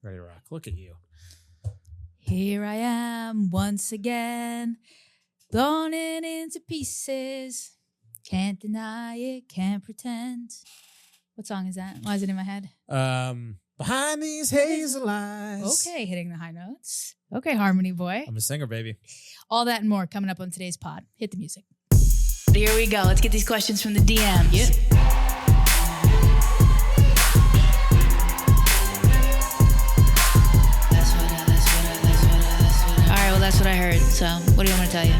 Ready to rock. Look at you. Here I am once again, blown it into pieces. Can't deny it, can't pretend. What song is that? Why is it in my head? Behind these hazel eyes. Okay, hitting the high notes. Okay, harmony boy. I'm a singer, baby. All that and more coming up on today's pod. Hit the music. Here we go. Let's get these questions from the DMs. Yep. All right, well, that's what I heard. So what do you want me to tell you?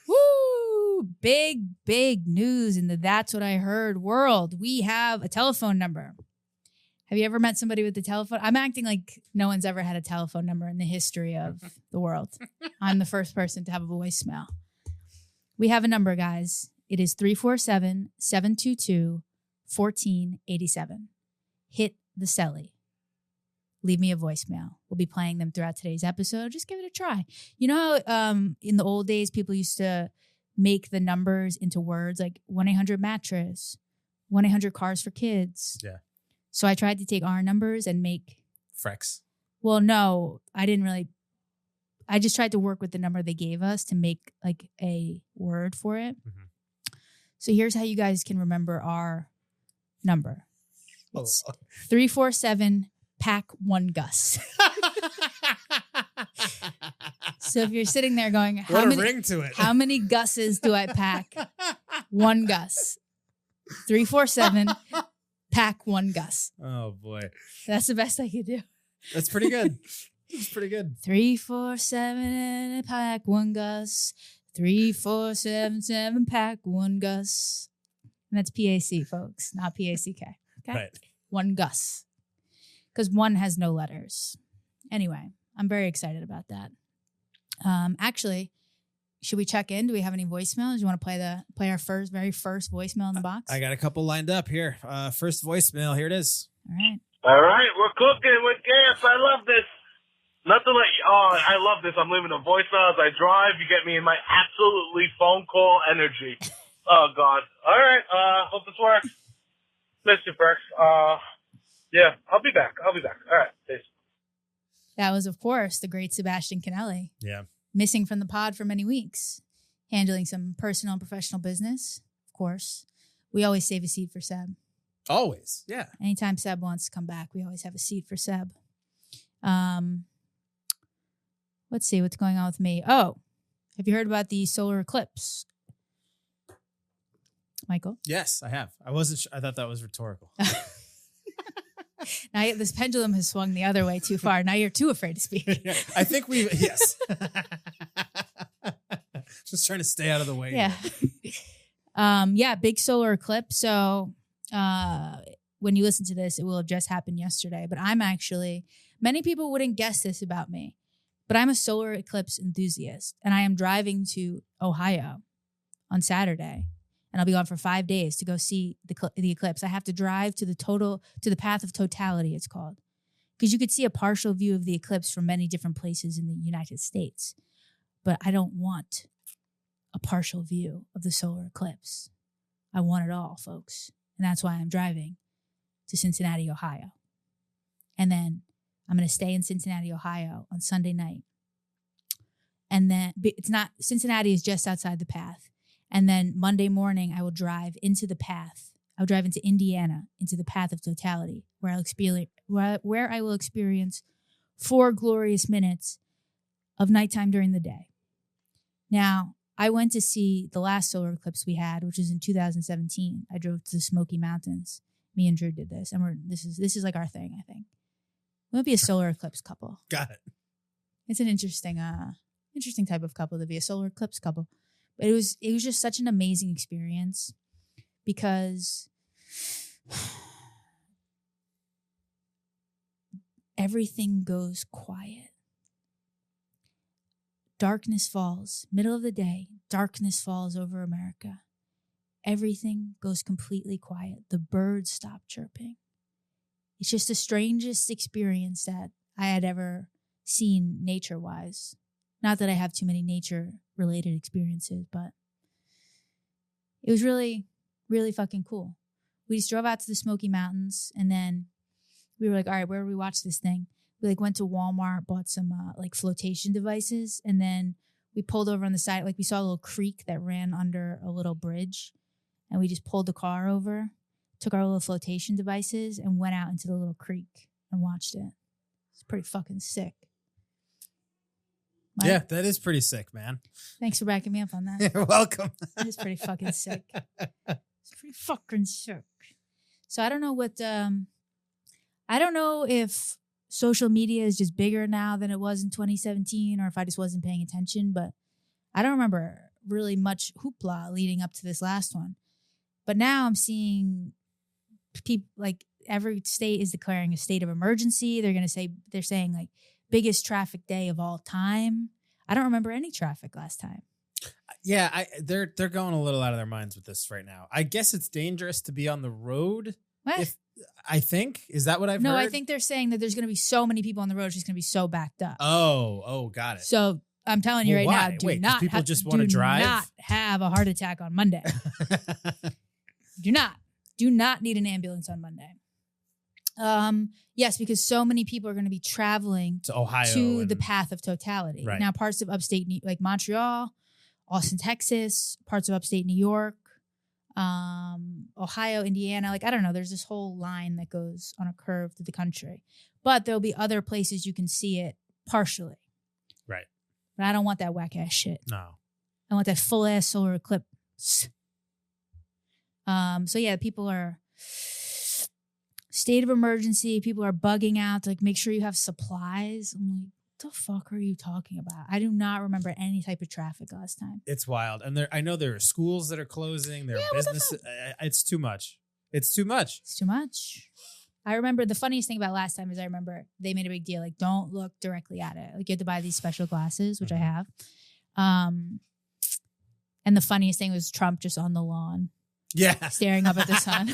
Woo! Big news in the That's What I Heard world. We have a telephone number. Have you ever met somebody with a telephone? I'm acting like no one's ever had a telephone number in the history of the world. I'm the first person to have a voicemail. We have a number, guys. It is 347-722-1487. Hit the celly. Leave me a voicemail. We'll be playing them throughout today's episode. Just give it a try. You know how in the old days, people used to make the numbers into words like 1-800-mattress, 1-800-cars for kids. Yeah. So I tried to take our numbers and make... Frex. Well, no, I didn't really... I just tried to work with the number they gave us to make like a word for it. Mm-hmm. So here's how you guys can remember our number. It's 347-pack-1 Gus. So if you're sitting there going, how many Gusses do I pack? 1 Gus. 347-pack-1 Gus. Oh boy. That's the best I could do. That's pretty good. That's pretty good. 347-pack-1 Gus. 3477-pack-1 Gus. And that's PAC, folks, not PACK. Okay? Right. 1 Gus. Because 1 has no letters. Anyway, I'm very excited about that. Actually, should we check in? Do we have any voicemails? You want to play our very first voicemail in the box? I got a couple lined up here. First voicemail. Here it is. All right. All right, we're cooking with gas. I love this. Not to let you, I love this. I'm leaving a voicemail as I drive. You get me in my absolutely phone call energy. Oh, God. All right, hope this works. Miss you, Perks. Yeah, I'll be back. All right, peace. That was, of course, the great Sebastian Canelli. Yeah. Missing from the pod for many weeks. Handling some personal and professional business, of course. We always save a seat for Seb. Always, yeah. Anytime Seb wants to come back, we always have a seat for Seb. Let's see what's going on with me. Oh, have you heard about the solar eclipse? Michael? Yes, I have. I wasn't sure. I thought that was rhetorical. Now this pendulum has swung the other way too far. Now you're too afraid to speak. I think yes. Just trying to stay out of the way. Yeah. Big solar eclipse. So when you listen to this, it will have just happened yesterday. But many people wouldn't guess this about me, but I'm a solar eclipse enthusiast. And I am driving to Ohio on Saturday. And I'll be gone for 5 days to go see the eclipse. I have to drive to the path of totality, it's called. Because you could see a partial view of the eclipse from many different places in the United States. But I don't want a partial view of the solar eclipse. I want it all, folks. And that's why I'm driving to Cincinnati, Ohio. And then I'm going to stay in Cincinnati, Ohio on Sunday night. And then Cincinnati is just outside the path. And then Monday morning, I will drive into the path. I'll drive into Indiana, into the path of totality, where I will experience 4 glorious minutes of nighttime during the day. Now, I went to see the last solar eclipse we had, which was in 2017. I drove to the Smoky Mountains. Me and Drew did this, and this is like our thing, I think. We might be a solar eclipse couple. Got it. It's an interesting type of couple to be a solar eclipse couple. But it was just such an amazing experience because everything goes quiet. Darkness falls, middle of the day, darkness falls over America. Everything goes completely quiet. The birds stop chirping. It's just the strangest experience that I had ever seen nature-wise. Not that I have too many nature-related experiences, but it was really, really fucking cool. We just drove out to the Smoky Mountains, and then we were like, all right, where do we watch this thing? We like went to Walmart, bought some like flotation devices, and then we pulled over on the side. Like we saw a little creek that ran under a little bridge, and we just pulled the car over, took our little flotation devices, and went out into the little creek and watched it. It's pretty fucking sick. Yeah, that is pretty sick, man. Thanks for backing me up on that. You're welcome. It is pretty fucking sick. It's pretty fucking sick. So I don't know what, I don't know if social media is just bigger now than it was in 2017 or if I just wasn't paying attention, but I don't remember really much hoopla leading up to this last one. But now I'm seeing people like every state is declaring a state of emergency. They're saying like biggest traffic day of all time. I don't remember any traffic last time. Yeah, they're going a little out of their minds with this right now. I guess it's dangerous to be on the road. What? I think. Is that what I've heard? No, I think they're saying that there's going to be so many people on the road, it's just going to be so backed up. Oh, got it. So I'm telling you now, do not have a heart attack on Monday. Do not need an ambulance on Monday. Yes, because so many people are going to be traveling to Ohio to the path of totality. Right. Now, parts of upstate, like Montreal, Austin, Texas, parts of upstate New York, Ohio, Indiana. Like, I don't know. There's this whole line that goes on a curve through the country. But there'll be other places you can see it partially. Right. But I don't want that whack ass shit. No. I want that full ass solar eclipse. So yeah, people are state of emergency. People are bugging out to like make sure you have supplies. I'm like, what the fuck are you talking about? I do not remember any type of traffic last time. It's wild. And I know there are schools that are closing. There are businesses. It's too much. It's too much. I remember the funniest thing about last time is I remember they made a big deal. Like, don't look directly at it. Like, you have to buy these special glasses, which I have. And the funniest thing was Trump just on the lawn. Yeah. Staring up at the sun.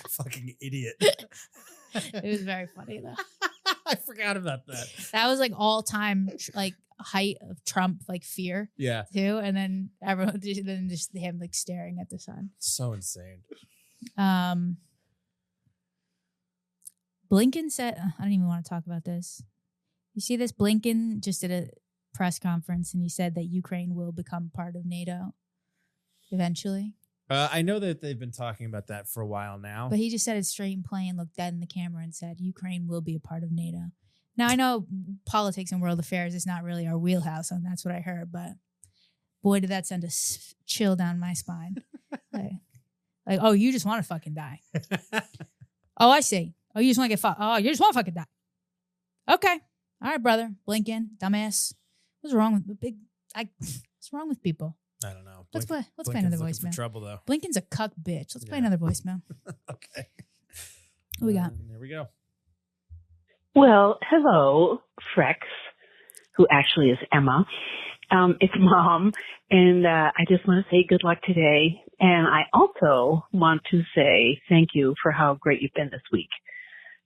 Fucking idiot. It was very funny though. I forgot about that. That was like all time like height of Trump like fear. Yeah. Too. And then everyone just him like staring at the sun. So insane. Blinken said, I don't even want to talk about this. You see this? Blinken just did a press conference and he said that Ukraine will become part of NATO eventually. I know that they've been talking about that for a while now. But he just said it straight and plain, looked dead in the camera and said, Ukraine will be a part of NATO. Now, I know politics and world affairs is not really our wheelhouse, and that's what I heard, but boy, did that send a chill down my spine. like, oh, you just want to fucking die. Oh, I see. Oh, you just want to get fucked. Oh, you just want to fucking die. Okay. All right, brother. Blinken, dumbass. What's wrong with people? I don't know. Let's play another voicemail. For trouble though. Blinken's a cuck bitch. Let's play another voicemail. Okay. What we got? Here we go. Well, hello, Frex, who actually is Emma. It's Mom, and I just want to say good luck today. And I also want to say thank you for how great you've been this week.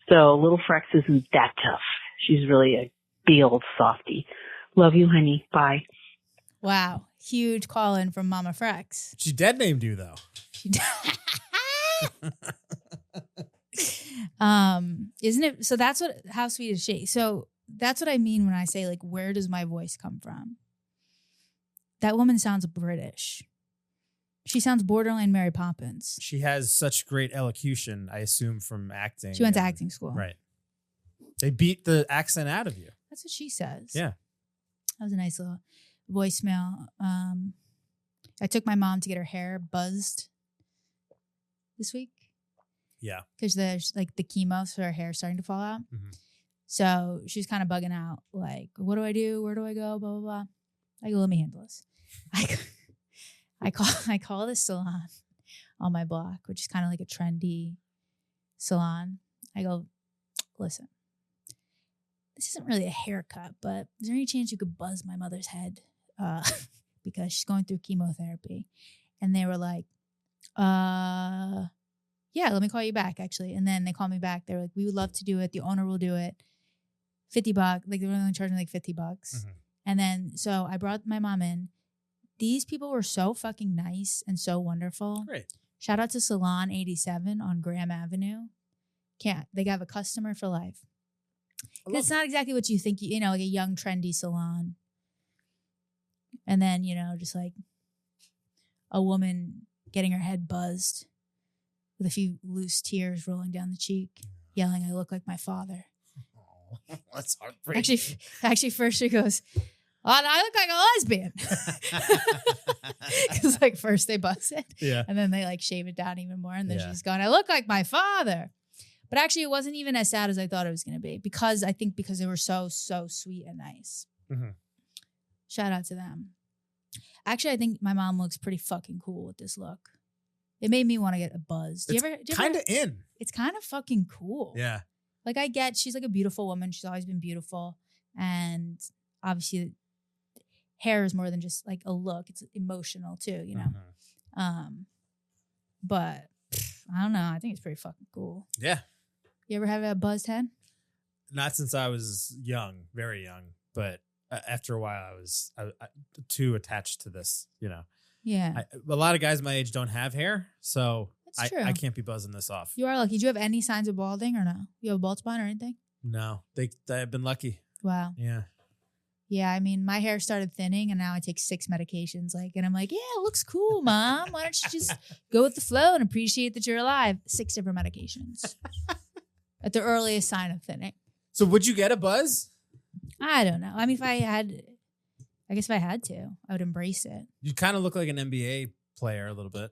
So little Frex isn't that tough. She's really a big old softie. Love you, honey. Bye. Wow. Huge call in from Mama Frex. She dead named you though. Isn't it? So that's how sweet is she? So that's what I mean when I say like, where does my voice come from? That woman sounds British. She sounds borderline Mary Poppins. She has such great elocution, I assume, from acting. She went to acting school. Right. They beat the accent out of you. That's what she says. Yeah. That was a nice little voicemail. I took my mom to get her hair buzzed this week. Yeah. Because there's like the chemo, so her hair's starting to fall out. Mm-hmm. So she's kind of bugging out, like, what do I do? Where do I go? Blah, blah, blah. I go, let me handle this. I call this salon on my block, which is kind of like a trendy salon. I go, listen, this isn't really a haircut, but is there any chance you could buzz my mother's head? Because she's going through chemotherapy. And they were like, yeah, let me call you back, actually. And then they called me back. They were like, we would love to do it. The owner will do it. $50. Like, they were only charging like $50. Mm-hmm. And then, so I brought my mom in. these people were so fucking nice and so wonderful. Great. Shout out to Salon 87 on Graham Avenue. They have a customer for life. It's not exactly what you think, you know, like a young, trendy salon. And then, you know, just like a woman getting her head buzzed with a few loose tears rolling down the cheek, yelling, "I look like my father." Oh, that's heartbreaking. Actually, first she goes, "Oh, I look like a lesbian." Because like first they buzz it, and then they like shave it down even more, and then she's going, "I look like my father." But actually, it wasn't even as sad as I thought it was going to be because they were so sweet and nice. Mm-hmm. Shout out to them. Actually, I think my mom looks pretty fucking cool with this look. It made me want to get a buzz. Do you ever? Kind of in. It's kind of fucking cool. Yeah. Like I get, she's like a beautiful woman. She's always been beautiful, and obviously, hair is more than just like a look. It's emotional too, you know. Mm-hmm. But I don't know. I think it's pretty fucking cool. Yeah. You ever have a buzzed head? Not since I was young, very young. But after a while, I was too attached to this, you know. Yeah. A lot of guys my age don't have hair, so I can't be buzzing this off. You are lucky. Do you have any signs of balding or no? You have a bald spot or anything? No. They've been lucky. Wow. Yeah. Yeah, I mean, my hair started thinning, and now I take 6 medications. And I'm like, yeah, it looks cool, Mom. Why don't you just go with the flow and appreciate that you're alive? 6 different medications at the earliest sign of thinning. So would you get a buzz? I don't know. I mean, if I had to, I would embrace it. You kind of look like an NBA player a little bit.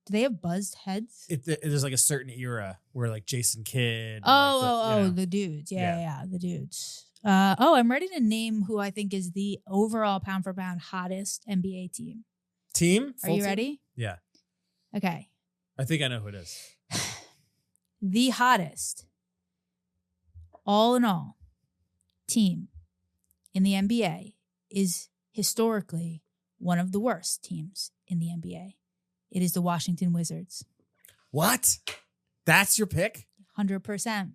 Do they have buzzed heads? There's like a certain era where like Jason Kidd. The dudes. Yeah, the dudes. I'm ready to name who I think is the overall pound for pound hottest NBA team. Are you ready? Yeah. Okay. I think I know who it is. The hottest, all in all, team in the NBA is historically one of the worst teams in the NBA. It is the Washington Wizards. What? That's your pick? 100%.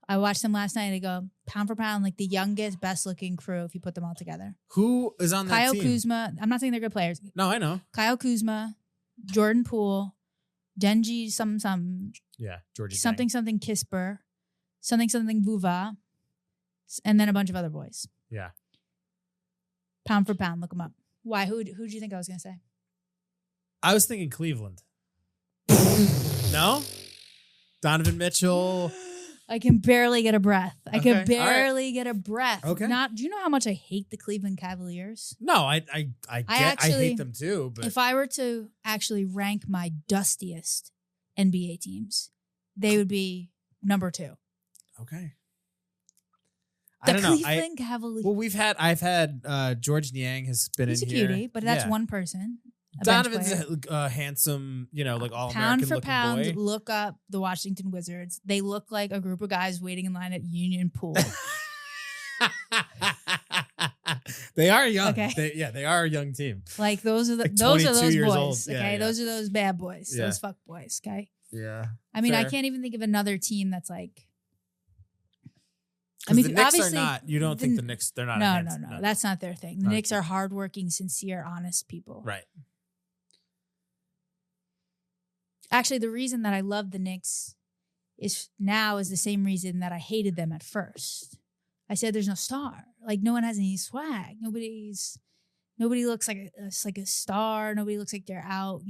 I watched them last night. They go pound for pound, like the youngest, best looking crew if you put them all together. Who is on that team? Kyle Kuzma. I'm not saying they're good players. No, I know. Kyle Kuzma, Jordan Poole, Denji some. Yeah, Georgie. Something Kisper, something Vuva, and then a bunch of other boys. Yeah. Pound for pound, look them up. Why? Who do you think I was going to say? I was thinking Cleveland. No? Donovan Mitchell. I can barely get a breath. I can barely get a breath. Okay. Do you know how much I hate the Cleveland Cavaliers? No, I hate them too. But if I were to actually rank my dustiest NBA teams, they would be number 2. Okay. I don't know. Cleveland Cavaliers. Well, I've had George Niang has been He's in here. He's a cutie, but that's one person. Donovan's a handsome, like all pound American for pound. boy. Look up the Washington Wizards. They look like a group of guys waiting in line at Union Pool. They are young. Okay. They are a young team. Like those are those boys. Old. Okay, yeah. Those are those bad boys. Yeah. Those fuck boys. Okay. Yeah. I mean, fair. I can't even think of another team that's like. I mean, the Knicks are not. You don't think the Knicks? They're not. No. That's not their thing. The Knicks are hardworking, sincere, honest people. Right. Actually, the reason that I love the Knicks is the same reason that I hated them at first. I said there's no star. Like no one has any swag. Nobody looks like a star. Nobody looks like they're out,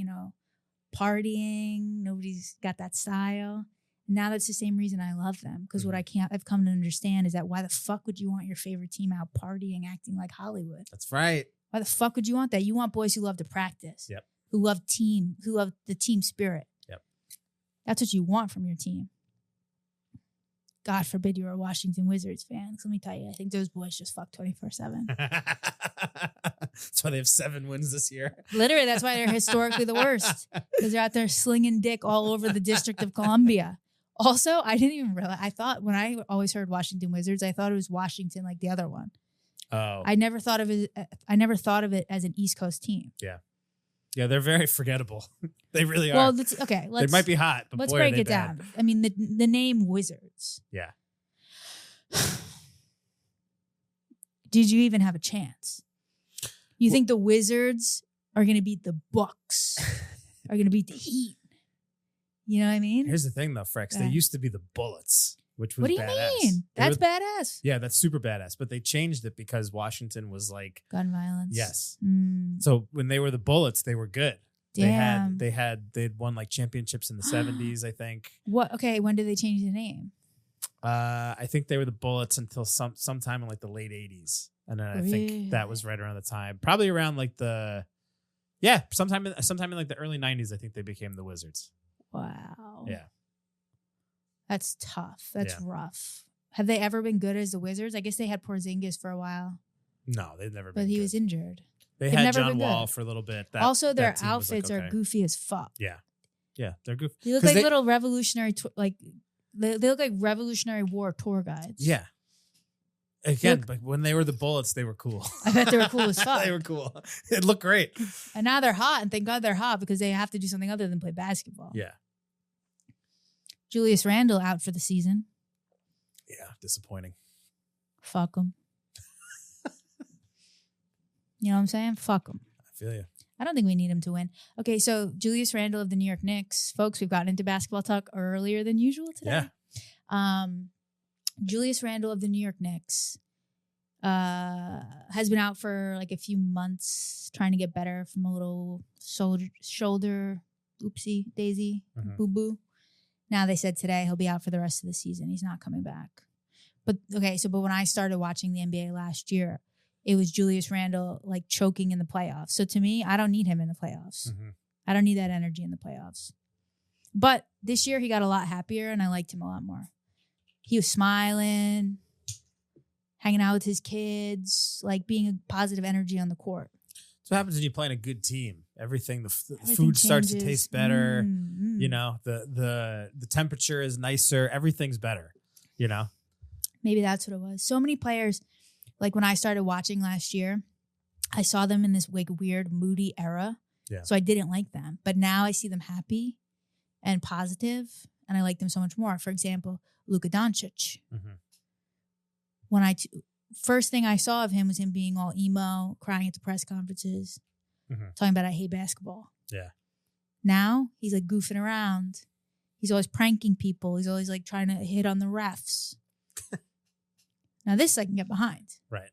partying. Nobody's got that style. And now that's the same reason I love them. Because what I've come to understand is that why the fuck would you want your favorite team out partying, acting like Hollywood? That's right. Why the fuck would you want that? You want boys who love to practice. Yep. Who love the team spirit. Yep. That's what you want from your team. God forbid you were a Washington Wizards fan. Let me tell you, I think those boys just fuck 24/7. That's why they have 7 wins this year. Literally, that's why they're historically the worst. Because they're out there slinging dick all over the District of Columbia. Also, I didn't even realize. I thought when I always heard Washington Wizards, I thought it was Washington like the other one. Oh. I never thought of it as an East Coast team. Yeah. Yeah, they're very forgettable. They really are. Well, they might be hot, but let's boy, break are they it bad. down. I mean, the name Wizards. Yeah. Did you even have a chance? You think the Wizards are going to beat the Bucks? Are going to beat the Heat? You know what I mean? Here's the thing, though, Frex. They used to be the Bullets, which was badass. What do you mean? That's badass. Yeah, that's super badass. But they changed it because Washington was like gun violence. Yes. So when they were the Bullets, they were good. Damn. They'd won like championships in the 70s, I think. What? Okay, when did they change the name? I think they were the Bullets until sometime in like the late 80s, and then I think that was right around the time, probably around like sometime in like the early 90s. I think they became the Wizards. Wow. Yeah. That's tough. That's rough. Have they ever been good as the Wizards? I guess they had Porzingis for a while. No, they've never been. But he good. was injured. They had John Wall for a little bit. Also, their outfits are goofy as fuck. Yeah. Yeah, they're goofy. They look like little revolutionary, they look like Revolutionary War tour guides. Yeah. Again, but when they were the Bullets, they were cool. I bet they were cool as fuck. They were cool. It looked great. And now they're hot, and thank God they're hot because they have to do something other than play basketball. Yeah. Julius Randle out for the season. Yeah, disappointing. Fuck him. You know what I'm saying? Fuck him. I feel you. I don't think we need him to win. Okay, so Julius Randle of the New York Knicks. Folks, we've gotten into basketball talk earlier than usual today. Yeah. Julius Randle of the New York Knicks has been out for like a few months trying to get better from a little shoulder oopsie daisy boo-boo. Now they said today he'll be out for the rest of the season. He's not coming back. But when I started watching the NBA last year, it was Julius Randle like choking in the playoffs. So to me, I don't need him in the playoffs. I don't need that energy in the playoffs. But this year he got a lot happier and I liked him a lot more. He was smiling, hanging out with his kids, like being a positive energy on the court. So what happens when you play in a good team? Everything, the food starts to taste better. You know, the temperature is nicer. Everything's better, you know? Maybe that's what it was. So many players, like when I started watching last year, I saw them in this like weird moody era. Yeah. So I didn't like them. But now I see them happy and positive, and I like them so much more. For example, Luka Doncic. When first thing I saw of him was him being all emo, crying at the press conferences, talking about I hate basketball. Yeah. Now he's like goofing around. He's always pranking people. He's always like trying to hit on the refs. Now this I can get behind. Right.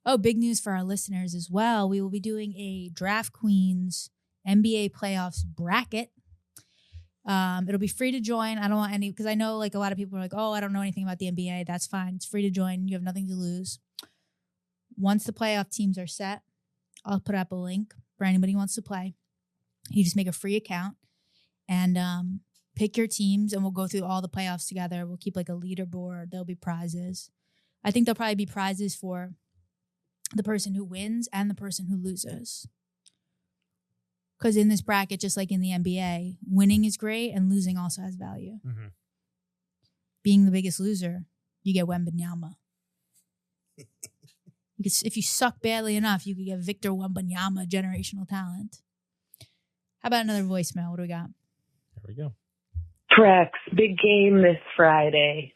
Oh, big news for our listeners as well. We will be doing a Draft Queens NBA playoffs bracket. It'll be free to join. I don't want any, because I know like a lot of people are like, oh, I don't know anything about the NBA. That's fine. It's free to join. You have nothing to lose. Once the playoff teams are set, I'll put up a link for anybody who wants to play. You just make a free account and pick your teams, and we'll go through all the playoffs together. We'll keep like a leaderboard. There'll be prizes. I think there'll probably be prizes for the person who wins and the person who loses. Because in this bracket, just like in the NBA, winning is great and losing also has value. Being the biggest loser, you get Wembanyama. If you suck badly enough, you could get Victor Wembanyama, generational talent. How about another voicemail? What do we got? There we go. Trex, big game this Friday.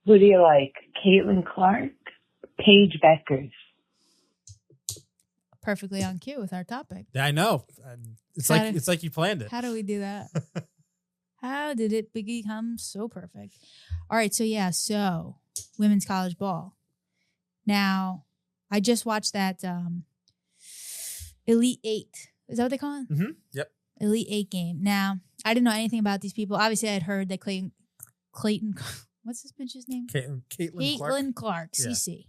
Who do you like? Caitlin Clark, Paige Beckers? Perfectly on cue with our topic. Yeah, I know. It's like you planned it. How do we do that? How did it become so perfect? All right, so women's college ball. Now, I just watched that Elite Eight. Is that what they call it? Yep. Elite Eight game. Now, I didn't know anything about these people. Obviously, I had heard that Clayton what's this bitch's name? Caitlin Clark, CC. Yeah.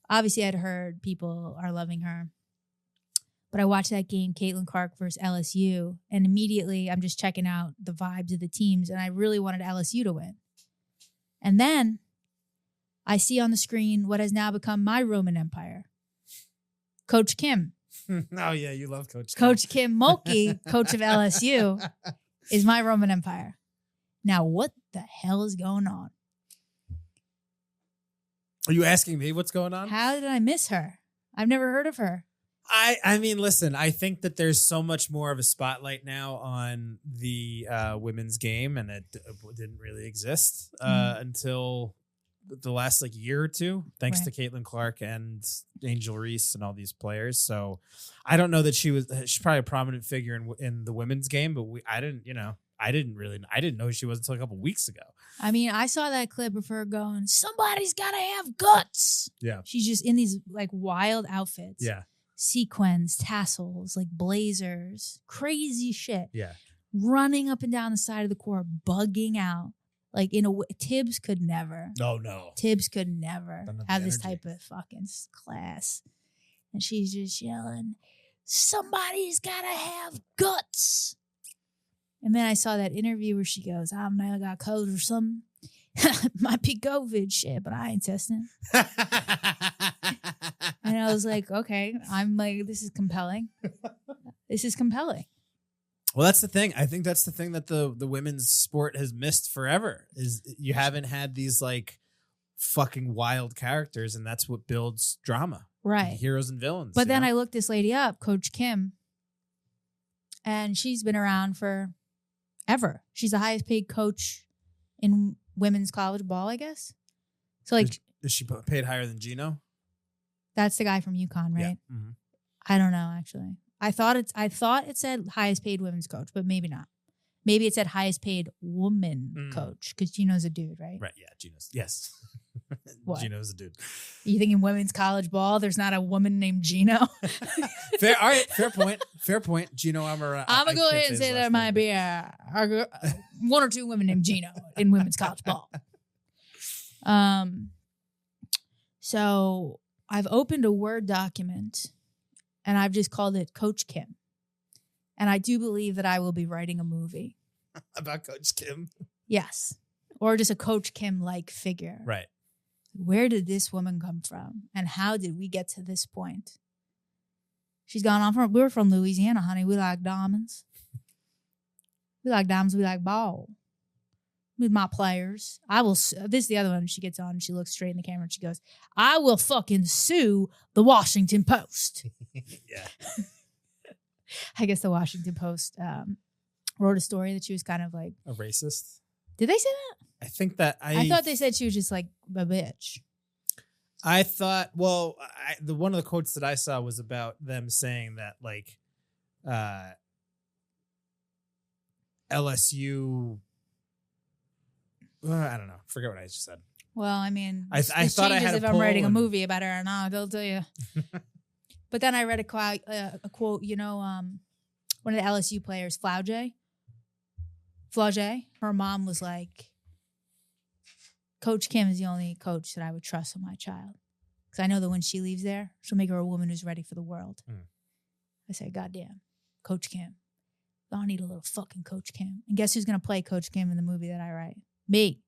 Obviously, I'd heard people are loving her. But I watched that game, Caitlin Clark versus LSU, and immediately I'm just checking out the vibes of the teams, and I really wanted LSU to win. And then I see on the screen what has now become my Roman Empire. Coach Kim. Oh, yeah, you love Coach Kim. Coach Kim Mulkey, coach of LSU, is my Roman Empire. Now, what the hell is going on? Are you asking me what's going on? How did I miss her? I've never heard of her. I mean, listen, I think that there's so much more of a spotlight now on the women's game, and it didn't really exist until the last like year or two, thanks to Caitlin Clark and Angel Reese and all these players. So I don't know that she's probably a prominent figure in the women's game, but I didn't know she was until a couple weeks ago. I mean, I saw that clip of her going, somebody's got to have guts. Yeah. She's just in these like wild outfits. Yeah. Sequins, tassels, like blazers, crazy shit. Yeah. Running up and down the side of the court, bugging out. Like Tibbs could never. No. Tibbs could never have this type of fucking class. And she's just yelling, somebody's got to have guts. And then I saw that interview where she goes, I may have got COVID or something. Might be COVID shit, but I ain't testing. And I was like, okay. I'm like, this is compelling. This is compelling. Well, that's the thing. I think that's the thing that the women's sport has missed forever is you haven't had these like fucking wild characters, and that's what builds drama. Right. Heroes and villains. But then I looked this lady up, Coach Kim, and she's been around for ever. She's the highest paid coach in women's college ball, I guess. So like, is she paid higher than Gino? That's the guy from UConn, right? Yeah. Mm-hmm. I don't know actually. I thought it said highest paid women's coach, but maybe not. Maybe it said highest paid woman coach because Gino's a dude, right? Right. Yeah. Gino's. Yes. What? Gino's a dude. You think in women's college ball, there's not a woman named Gino? Fair. All right. Fair point. Fair point. Gino Amara. I'm going to go ahead and say there might be one or two women named Gino in women's college ball. So I've opened a Word document and I've just called it Coach Kim. And I do believe that I will be writing a movie. About Coach Kim? Yes. Or just a Coach Kim-like figure. Right. Where did this woman come from? And how did we get to this point? She's gone on from, we're from Louisiana, honey. We like diamonds. We like diamonds. We like ball. With my players. This is the other one. She gets on and she looks straight in the camera and she goes, I will fucking sue the Washington Post. Yeah. I guess the Washington Post wrote a story that she was kind of like a racist. Did they say that? I think that I thought they said she was just like a bitch. I thought, well, one of the quotes that I saw was about them saying that like LSU. I don't know. Forget what I just said. Well, I mean, I thought I had if I'm writing a movie about her or not, they'll tell you. But then I read a quote. You know, one of the LSU players, Flauge. Her mom was like, Coach Kim is the only coach that I would trust with my child. Because I know that when she leaves there, she'll make her a woman who's ready for the world. I say, goddamn, Coach Kim. I need a little fucking Coach Kim. And guess who's going to play Coach Kim in the movie that I write? Me.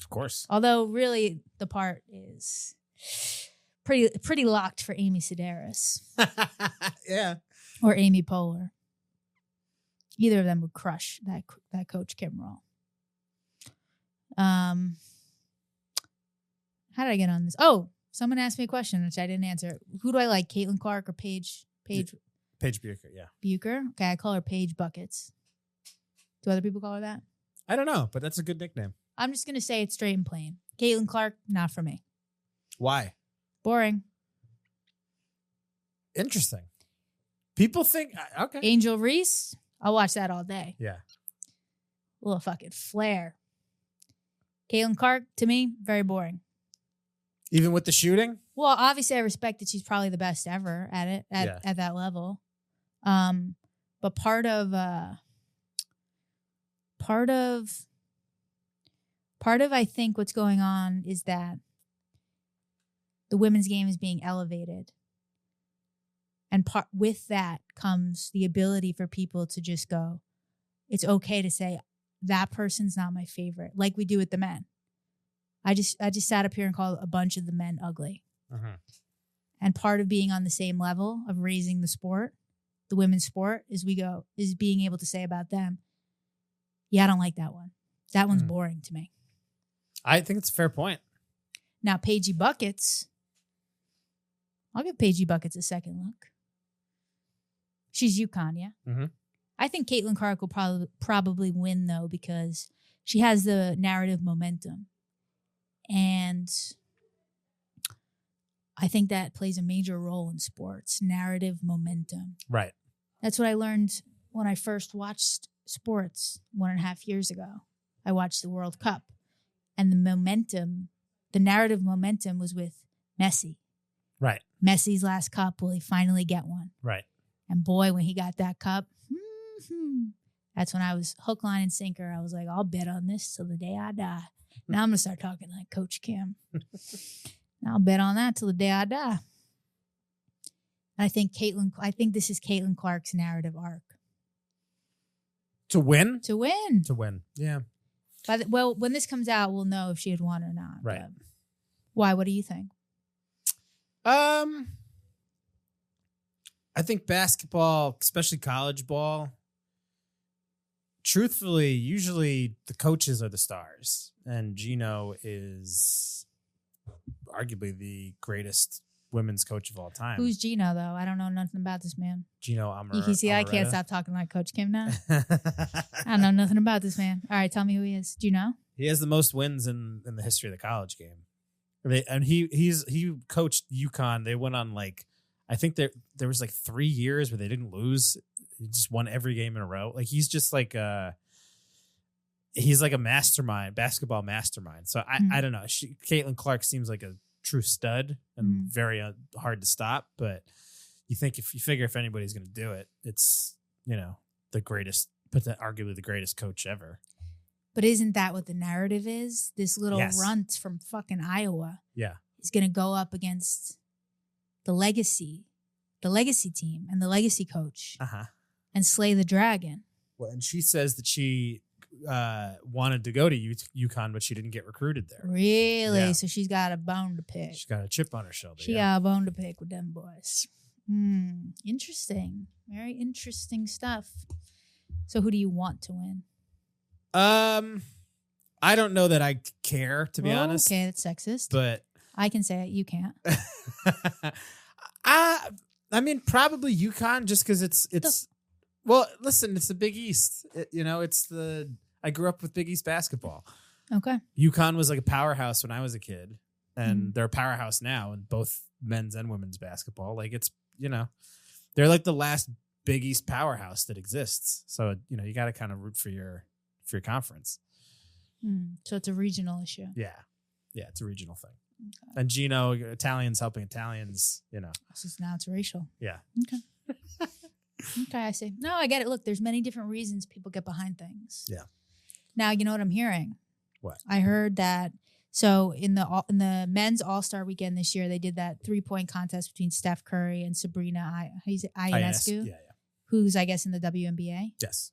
Of course. Although, really, the part is pretty locked for Amy Sedaris. Yeah. Or Amy Poehler. Either of them would crush that Coach Kim role. How did I get on this? Oh, someone asked me a question, which I didn't answer. Who do I like, Caitlin Clark or Paige Bucher, yeah. Bucher? Okay, I call her Paige Buckets. Do other people call her that? I don't know, but that's a good nickname. I'm just going to say it straight and plain. Caitlin Clark, not for me. Why? Boring. Interesting. People think, okay. Angel Reese, I'll watch that all day. Yeah. A little fucking flair. Caitlin Clark, to me, very boring. Even with the shooting? Well, obviously, I respect that she's probably the best ever at it, at that level. But part of I think what's going on is that the women's game is being elevated. And with that comes the ability for people to just go, it's okay to say, that person's not my favorite, like we do with the men. I just sat up here and called a bunch of the men ugly. Uh-huh. And part of being on the same level of raising the sport, the women's sport, is being able to say about them, yeah, I don't like that one. That one's boring to me. I think it's a fair point. Now, Paigey Buckets, I'll give Paigey Buckets a second look. She's UConn, yeah? Mm-hmm. I think Caitlin Clark will probably win, though, because she has the narrative momentum. And I think that plays a major role in sports, narrative momentum. Right. That's what I learned when I first watched sports 1.5 years ago. I watched the World Cup, and the narrative momentum was with Messi. Right. Messi's last cup, will he finally get one? Right. And boy, when he got that cup, that's when I was hook, line, and sinker. I was like, I'll bet on this till the day I die. Now I'm going to start talking like Coach Kim. I'll bet on that till the day I die. And I think this is Caitlin Clark's narrative arc. To win? To win. To win. Yeah. Well, when this comes out, we'll know if she had won or not. Right. But why? What do you think? I think basketball, especially college ball, truthfully, usually the coaches are the stars. And Gino is arguably the greatest women's coach of all time. Who's Gino, though? I don't know nothing about this man. Gino Amaretta. You see, I can't stop talking like Coach Kim now. I don't know nothing about this man. All right, tell me who he is. Do you know? He has the most wins in the history of the college game. He coached UConn. They went on I think there was 3 years where they didn't lose. He just won every game in a row. He's just he's like a mastermind, basketball mastermind. So I don't know. Caitlin Clark seems like a true stud and very hard to stop. But you figure if anybody's going to do it, it's the greatest, but arguably the greatest coach ever. But isn't that what the narrative is? This little runt from fucking Iowa, is going to go up against the legacy team and the legacy coach, and slay the dragon. Well, and she says that she wanted to go to UConn, but she didn't get recruited there. Really? Yeah. So she's got a bone to pick. She's got a chip on her shoulder. She got a bone to pick with them boys. Interesting. Very interesting stuff. So who do you want to win? I don't know that I care, to be honest. Okay, that's sexist. But I can say it. You can't. I mean, probably UConn, just because it's. Well, listen, it's the Big East. I grew up with Big East basketball. Okay. UConn was like a powerhouse when I was a kid, and they're a powerhouse now in both men's and women's basketball. It's they're like the last Big East powerhouse that exists. So you got to kind of root for your conference. So it's a regional issue. Yeah, it's a regional thing. Okay. And Gino, Italians helping Italians. So now it's racial. Yeah. Okay. Okay, I see. No, I get it. Look, there's many different reasons people get behind things. Yeah. Now, you know what I'm hearing? What? I heard that. So in the men's All-Star weekend this year, they did that 3-point contest between Steph Curry and Sabrina Ionescu, who's I guess in the WNBA. Yes.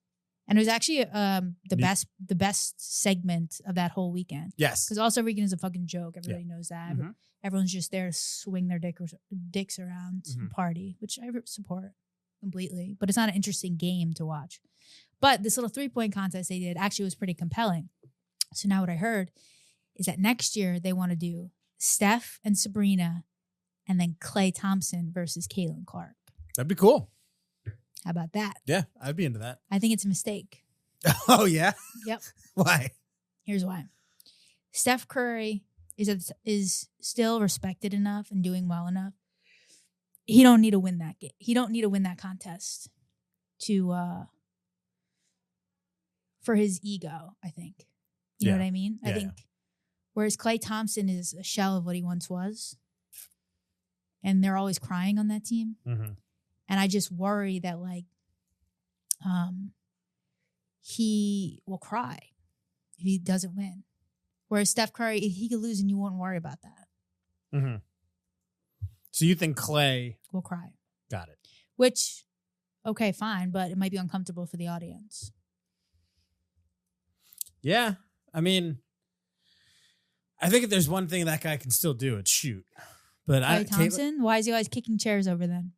And it was actually the best segment of that whole weekend. Yes. Because All-Star weekend is a fucking joke. Everybody knows that. Mm-hmm. Everyone's just there to swing their dicks around and party, which I support completely. But it's not an interesting game to watch. But this little 3-point contest they did actually was pretty compelling. So now what I heard is that next year they want to do Steph and Sabrina and then Klay Thompson versus Caitlin Clark. That'd be cool. How about that? Yeah, I'd be into that. I think it's a mistake. Oh, yeah? Yep. Why? Here's why. Steph Curry is still respected enough and doing well enough. He don't need to win that game. He don't need to win that contest for his ego, I think. You know what I mean? I think whereas Klay Thompson is a shell of what he once was. And they're always crying on that team. Mm-hmm. And I just worry that he will cry if he doesn't win. Whereas Steph Curry, he could lose and you won't worry about that. Mm-hmm. So you think Klay will cry? Got it. Which, okay, fine, but it might be uncomfortable for the audience. Yeah. I mean, I think if there's one thing that guy can still do, it's shoot. But Klay Thompson? Why is he always kicking chairs over then?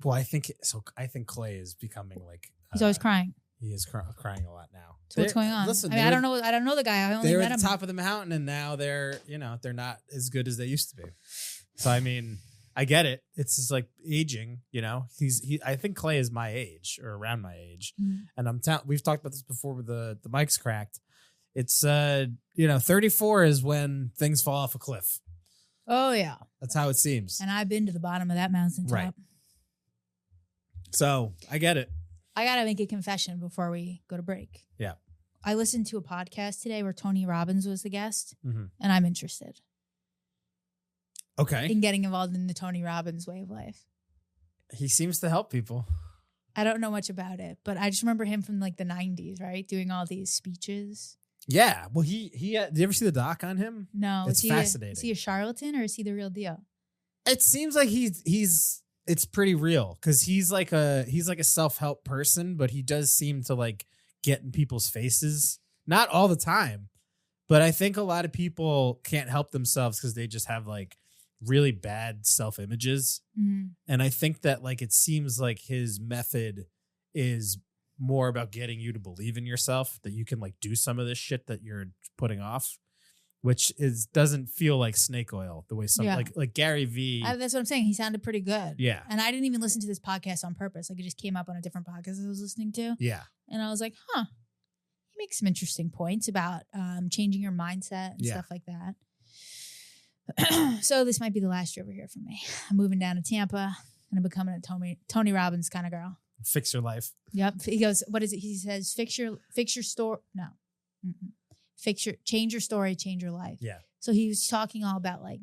Well, I think Klay is becoming he's always crying. He is crying a lot now. So what's going on? Listen, I don't know the guy. I only met him. They're at the top of the mountain, and now they're not as good as they used to be. So I mean, I get it. It's just like aging. I think Klay is my age or around my age, and we've talked about this before with the mics cracked. it's 34 is when things fall off a cliff. Oh yeah, that's how it seems. And I've been to the bottom of that mountaintop. Right. So I get it. I gotta make a confession before we go to break. Yeah. I listened to a podcast today where Tony Robbins was the guest, Mm-hmm. and I'm interested. Okay. In getting involved in the Tony Robbins way of life. He seems to help people. I don't know much about it, but I just remember him from like the 90s, right? Doing all these speeches. Yeah. Well, he did you ever see the doc on him? No. It's fascinating. Is he a charlatan or is he the real deal? It seems like it's pretty real because he's like a self-help person, but he does seem to like get in people's faces. Not all the time, but I think a lot of people can't help themselves because they just have like really bad self-images. Mm-hmm. And I think that like it seems like his method is more about getting you to believe in yourself, that you can like do some of this shit that you're putting off, which doesn't feel like snake oil the way some like Gary V. That's what I'm saying. He sounded pretty good. Yeah. And I didn't even listen to this podcast on purpose. Like it just came up on a different podcast I was listening to. Yeah. And I was like, he makes some interesting points about changing your mindset and stuff like that. So this might be the last year over here for me. I'm moving down to Tampa and I'm becoming a Tony Robbins kind of girl. Fix your life. Yep. He goes, what is it? He says, fix your story. No. Change your story, change your life. Yeah. So he was talking all about like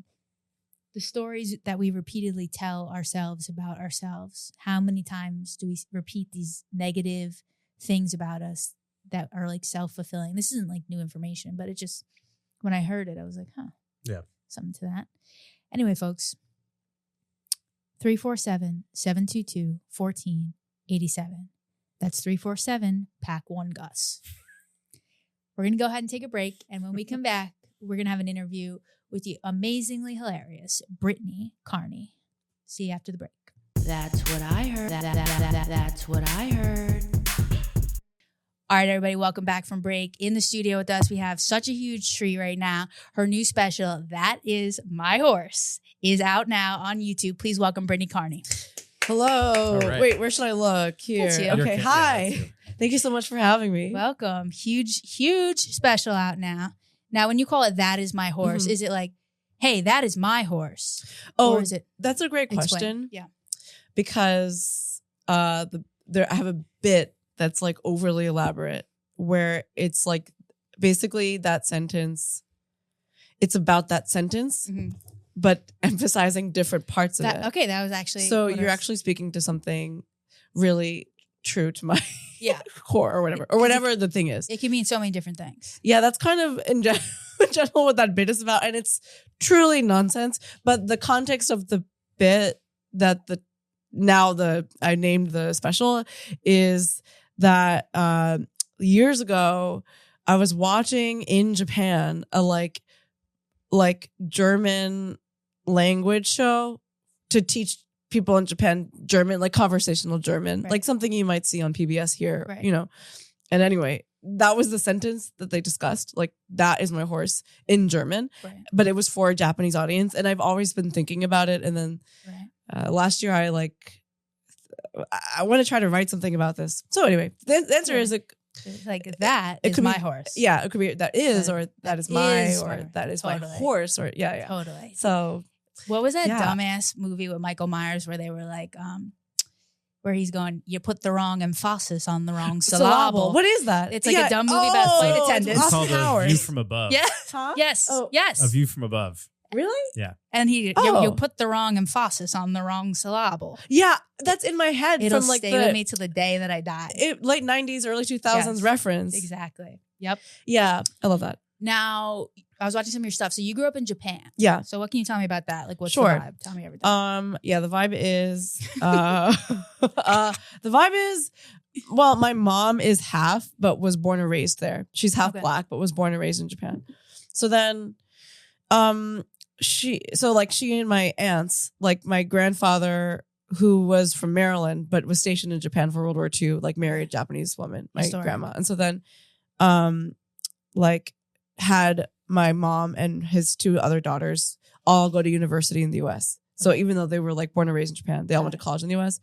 the stories that we repeatedly tell ourselves about ourselves. How many times do we repeat these negative things about us that are like self-fulfilling? This isn't like new information, but it just, when I heard it, I was like, yeah, something to that. Anyway, folks, 347-722-1487. That's 347-PAC1-GUS. We're going to go ahead and take a break. And when we come back, we're going to have an interview with the amazingly hilarious Britney Carney. See you after the break. That's what I heard. That's what I heard. All right, everybody, welcome back from break. In the studio with us, we have such a huge treat right now. Her new special, That Is My Horse, is out now on YouTube. Please welcome Britney Carney. Hello. Right. Wait, where should I look? Here. That's you. Okay, hi. Thank you so much for having me. Welcome. Huge special out now. Now, when you call it That Is My Horse, is it like, hey, that is my horse? Oh, or is it? That's a great question. Explain. Yeah. Because I have a bit that's like overly elaborate where it's like basically that sentence, it's about that sentence, but emphasizing different parts of it. Okay, that was actually. So you're actually speaking to something really true to my core or whatever the thing is. It can mean so many different things. Yeah, that's kind of in general what that bit is about. And it's truly nonsense. But the context of the bit that I named the special is that years ago, I was watching in Japan a like German language show to teach people in Japan German, like conversational German, like something you might see on PBS here, you know. And anyway, that was the sentence that they discussed, like, that is my horse in German, but it was for a Japanese audience. And I've always been thinking about it. And then last year I want to try to write something about this. So anyway, the answer is like that is my horse. Yeah, it could be that is, or that is my, or that is my horse, or yeah. Totally. So what was that dumbass movie with Michael Myers where they were like, where he's going, you put the wrong emphasis on the wrong syllable. What is that? It's like a dumb movie about flight attendants. It's called A View from Above. Yes. Huh? Yes. Oh. Yes. A View from Above. Really? Yeah. And you put the wrong emphasis on the wrong syllable. Yeah, that's in my head. It'll from like stay with me till the day that I die. Late 90s, early 2000s reference. Exactly. Yep. Yeah, I love that. Now, I was watching some of your stuff. So you grew up in Japan. Yeah. So what can you tell me about that? Like, what's the vibe? Tell me everything. Yeah, the vibe is well, my mom is half, but was born and raised there. She's half black, but was born and raised in Japan. So then, she and my aunts, like my grandfather, who was from Maryland but was stationed in Japan for World War II, like married a Japanese woman, my grandma, and so then, had my mom and his two other daughters all go to university in the U.S. So even though they were like born and raised in Japan, they all went to college in the U.S.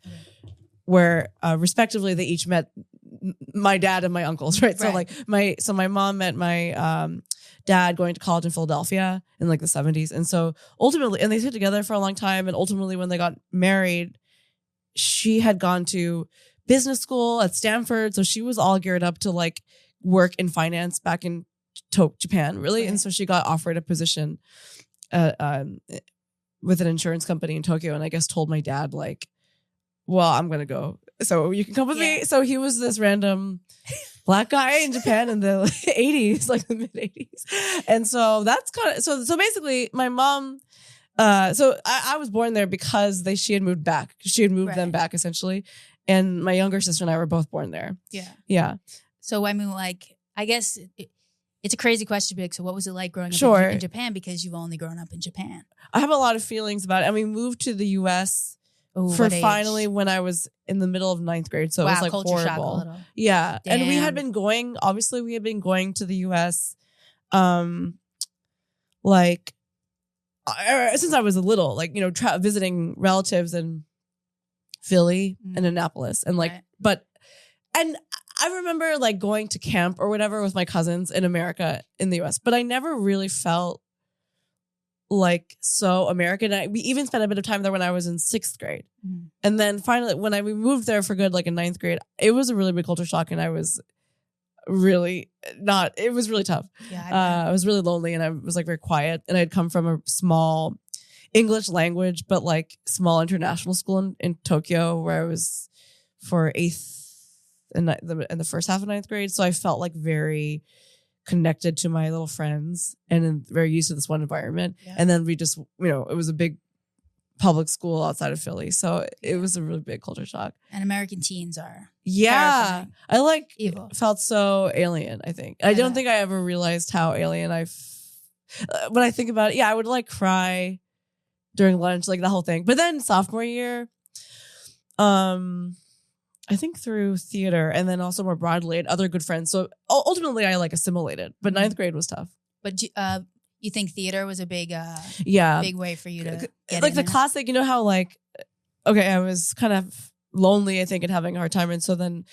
Where respectively they each met my dad and my uncles, right? So like my mom met my dad going to college in Philadelphia in like the 70s. And so ultimately, and they stayed together for a long time. And ultimately when they got married, she had gone to business school at Stanford. So she was all geared up to like work in finance back in Japan, really. Right. And so she got offered a position with an insurance company in Tokyo. And I guess told my dad like, well, I'm going to go. So you can come with me. So he was this random black guy in Japan in the 80s, like the mid 80s. And so that's kind of, so basically my mom, so I was born there because she had moved back. She had moved them back essentially. And my younger sister and I were both born there. Yeah. Yeah. So I mean, like, I guess it's a crazy question, but so what was it like growing up in Japan? Because you've only grown up in Japan. I have a lot of feelings about it. And we moved to the US for finally when I was in the middle of 9th grade. So it was like horrible. Shock a little. Yeah. Damn. And we had been going to the US like since I was a little, like, you know, visiting relatives in Philly and Annapolis. And like, and I remember like going to camp or whatever with my cousins in America in the US, but I never really felt like so American. We even spent a bit of time there when I was in 6th grade. And then finally when we moved there for good, like in 9th grade, it was a really big culture shock. And I was really it was really tough. Yeah, I was really lonely and I was like very quiet. And I'd come from a small English language, but like small international school in Tokyo where I was for 8th and the first half of 9th grade. So I felt like very connected to my little friends and very used to this one environment. Yeah. And then we just, you know, it was a big public school outside of Philly. So it was a really big culture shock. And American teens are. Yeah. I like evil. Felt so alien, I think. I don't think I ever realized how alien when I think about it, I would like cry during lunch, like the whole thing. But then sophomore year, I think through theater and then also more broadly and other good friends. So ultimately I like assimilated, but 9th grade was tough. But you think theater was a big way for you to get like the classic, you know how like, okay, I was kind of lonely, I think, and having a hard time. And so then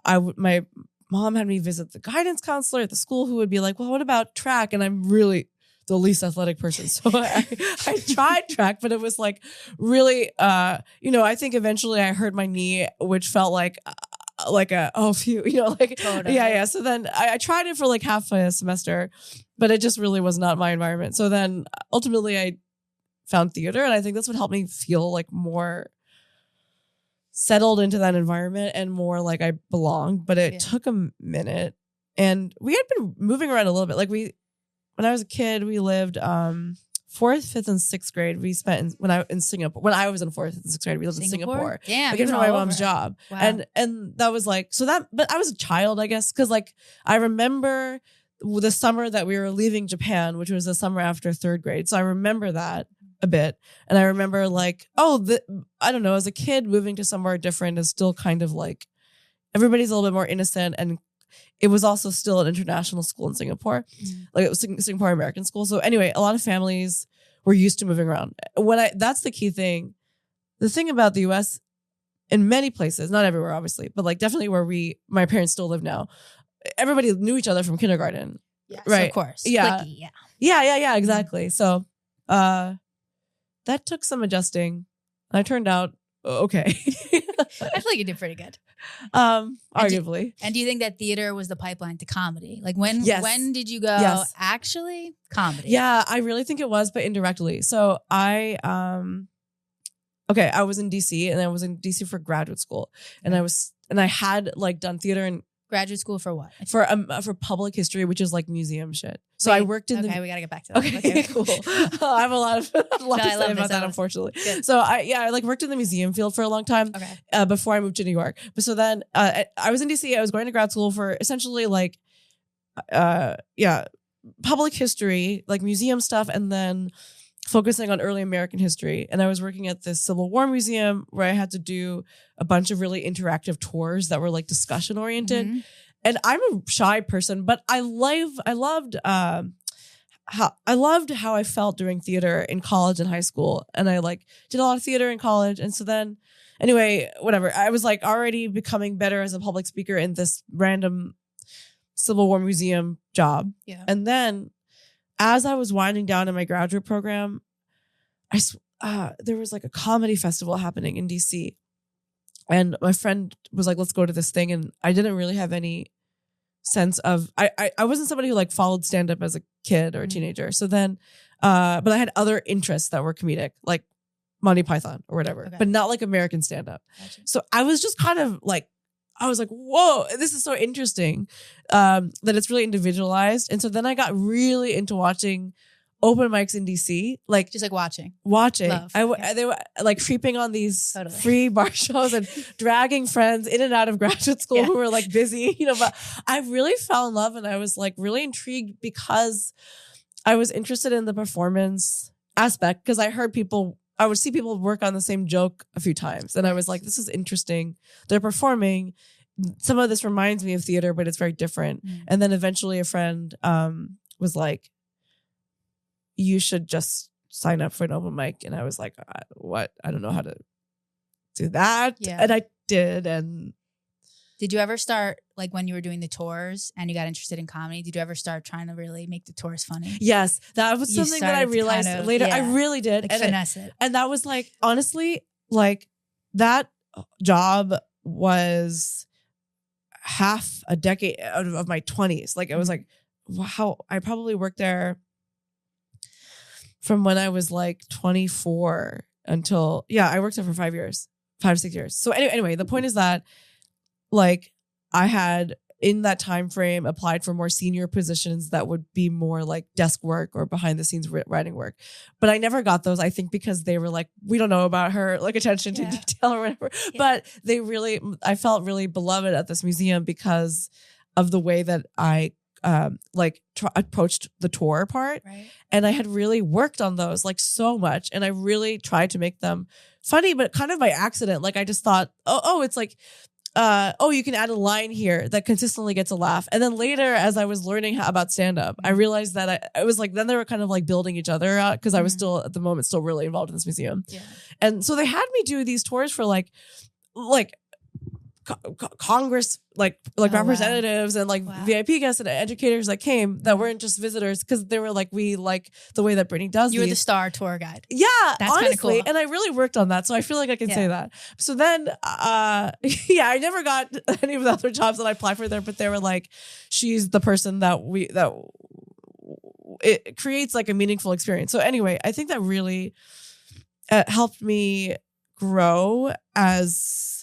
my mom had me visit the guidance counselor at the school who would be like, well, what about track? And I'm really the least athletic person. So I tried track, but it was like really, you know, I think eventually I hurt my knee, which felt like phew, you know, like, totally. Yeah. So then I tried it for like half a semester, but it just really was not my environment. So then ultimately I found theater and I think that's what helped me feel like more settled into that environment and more like I belonged, but it took a minute and we had been moving around a little bit. Like when I was a kid, we lived 4th, 5th, and 6th grade. We spent when I was in 4th and 6th grade, we lived in Singapore. Yeah, like for my mom's job. Wow. And that was like but I was a child, I guess, because like I remember the summer that we were leaving Japan, which was the summer after 3rd grade. So I remember that a bit, and I remember like I don't know, as a kid moving to somewhere different is still kind of like everybody's a little bit more innocent and. It was also still an international school in Singapore. Like it was Singapore American school. So anyway, a lot of families were used to moving around. That's the key thing. The thing about the US in many places, not everywhere obviously, but like definitely where my parents still live now, everybody knew each other from kindergarten. Yes, right. Of course. Yeah. Clicky, Yeah, exactly. So that took some adjusting. And I turned out okay. I feel like you did pretty good. Arguably. And do you think that theater was the pipeline to comedy? Like when did you go actually comedy? Yeah, I really think it was, but indirectly. So I was in DC and I was in DC for graduate school and I had like done theater and graduate school for what? For public history, which is like museum shit. So I worked in we gotta get back to that. Okay, cool. I have a lot to say about that, unfortunately. Good. So I like worked in the museum field for a long time before I moved to New York. But so then I was in DC. I was going to grad school for essentially like public history, like museum stuff, and then focusing on early American history. And I was working at the Civil War Museum where I had to do a bunch of really interactive tours that were like discussion oriented. Mm-hmm. And I'm a shy person, but I loved how I felt doing theater in college and high school. And I like did a lot of theater in college. And so then, Anyway, whatever. I was like already becoming better as a public speaker in this random Civil War museum job. Yeah. And then as I was winding down in my graduate program, there was like a comedy festival happening in DC. And my friend was like, let's go to this thing. And I didn't really have any sense of, I wasn't somebody who like followed stand-up as a kid or a teenager. So then, but I had other interests that were comedic, like Monty Python or whatever, but not like American stand-up. Gotcha. So I was just kind of like, I was like, whoa, this is so interesting that it's really individualized. And so then I got really into watching open mics in DC, like just like watching. Love. They were like creeping on these free bar shows and dragging friends in and out of graduate school who were like busy, but I really fell in love and I was like really intrigued because I was interested in the performance aspect because I would see people work on the same joke a few times and I was like, this is interesting. They're performing. Some of this reminds me of theater, but it's very different. And then eventually a friend was like, you should just sign up for an open mic. And I was like, what? I don't know how to do that. Yeah. And I did. And did you ever start, like when you were doing the tours and you got interested in comedy, did you ever start trying to really make the tours funny? Yes. That was something that I realized later. I really did. Like finesse it. And that was like, honestly, like that job was half a decade out of my 20s. Like, it was like, wow, I probably worked there from when I was like 24 until, I worked there for 5 years, 5-6 years. So anyway, the point is that like I had in that time frame applied for more senior positions that would be more like desk work or behind the scenes writing work. But I never got those, I think because they were like, we don't know about her, like attention to detail or whatever. Yeah. But I felt really beloved at this museum because of the way that I approached the tour part. Right. And I had really worked on those like so much. And I really tried to make them funny, but kind of by accident. Like I just thought, it's like, you can add a line here that consistently gets a laugh. And then later, as I was learning about stand-up, I realized that I was like, then they were kind of like building each other out because I was still at the moment still really involved in this museum. Yeah. And so they had me do these tours for like Congress, like representatives and like VIP guests and educators that came that weren't just visitors because they were like, we like the way that Britney does. You were the star tour guide. Yeah, that's honestly, cool. And I really worked on that, so I feel like I can say that. So then, I never got any of the other jobs that I applied for there, but they were like, she's the person that it creates like a meaningful experience. So anyway, I think that really helped me grow as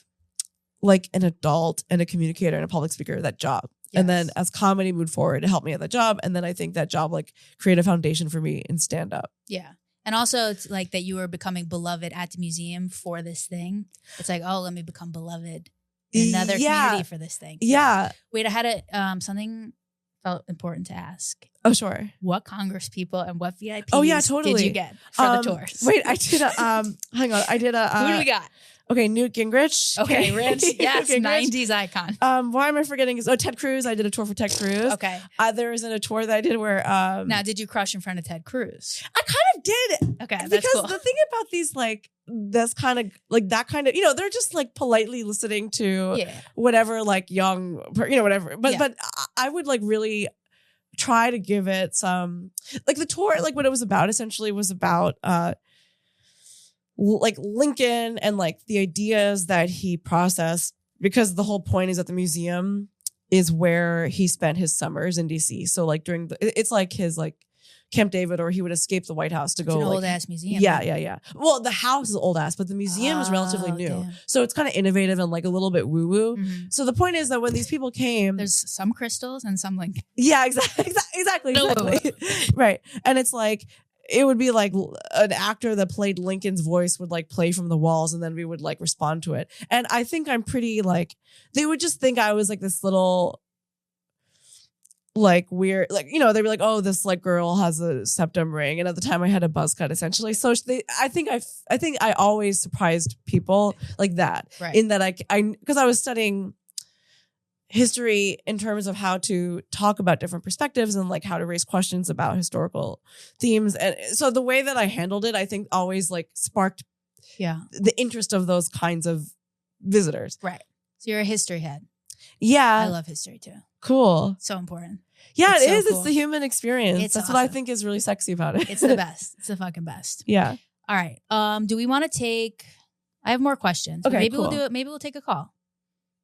like an adult and a communicator and a public speaker, that job. Yes. And then as comedy moved forward, it helped me at that job. And then I think that job like created a foundation for me in stand up. Yeah. And also it's like that you were becoming beloved at the museum for this thing. It's like, let me become beloved in another community for this thing. Yeah. Wait, I had something felt important to ask. Oh, sure. What Congress people and what VIPs totally. did you get for the tours? Wait, I did hang on. I did who do we got? Okay, Newt Gingrich. Okay, Rich. Yes, Gingrich. 90s icon. Why am I forgetting? Ted Cruz. I did a tour for Ted Cruz. Okay. There was a tour that I did where... now, did you crush in front of Ted Cruz? I kind of did. Okay, that's because cool. The thing about these, like, this kind of, like, that kind of, they're just, like, politely listening to whatever, like, young, whatever. But I would, like, really try to give it some... Like, the tour, like, what it was about, essentially, was about... like Lincoln and like the ideas that he processed, because the whole point is that the museum is where he spent his summers in DC. So like it's like his like Camp David, or he would escape the White House to go. It's an old ass museum. Yeah. Well, the house is old ass, but the museum is relatively new. Damn. So it's kind of innovative and like a little bit woo woo. Mm-hmm. So the point is that when these people came, there's some crystals and some Lincoln. Yeah, exactly. Right. And it's like, it would be like an actor that played Lincoln's voice would like play from the walls, and then we would like respond to it. And I think I'm pretty like, they would just think I was like this little like weird, like, they'd be like, oh, this like girl has a septum ring. And at the time I had a buzz cut essentially. So I think I always surprised people like that. Right. In that because I was studying history in terms of how to talk about different perspectives and like how to raise questions about historical themes. And so the way that I handled it, I think always like sparked the interest of those kinds of visitors. Right. So you're a history head. Yeah. I love history too. Cool. So important. Yeah, It's it so is. cool. It's the human experience. That's what I think is really sexy about it. It's the best. It's the fucking best. Yeah. All right. Do we want to take? I have more questions. Okay, maybe we'll cool. do it. Maybe we'll take a call.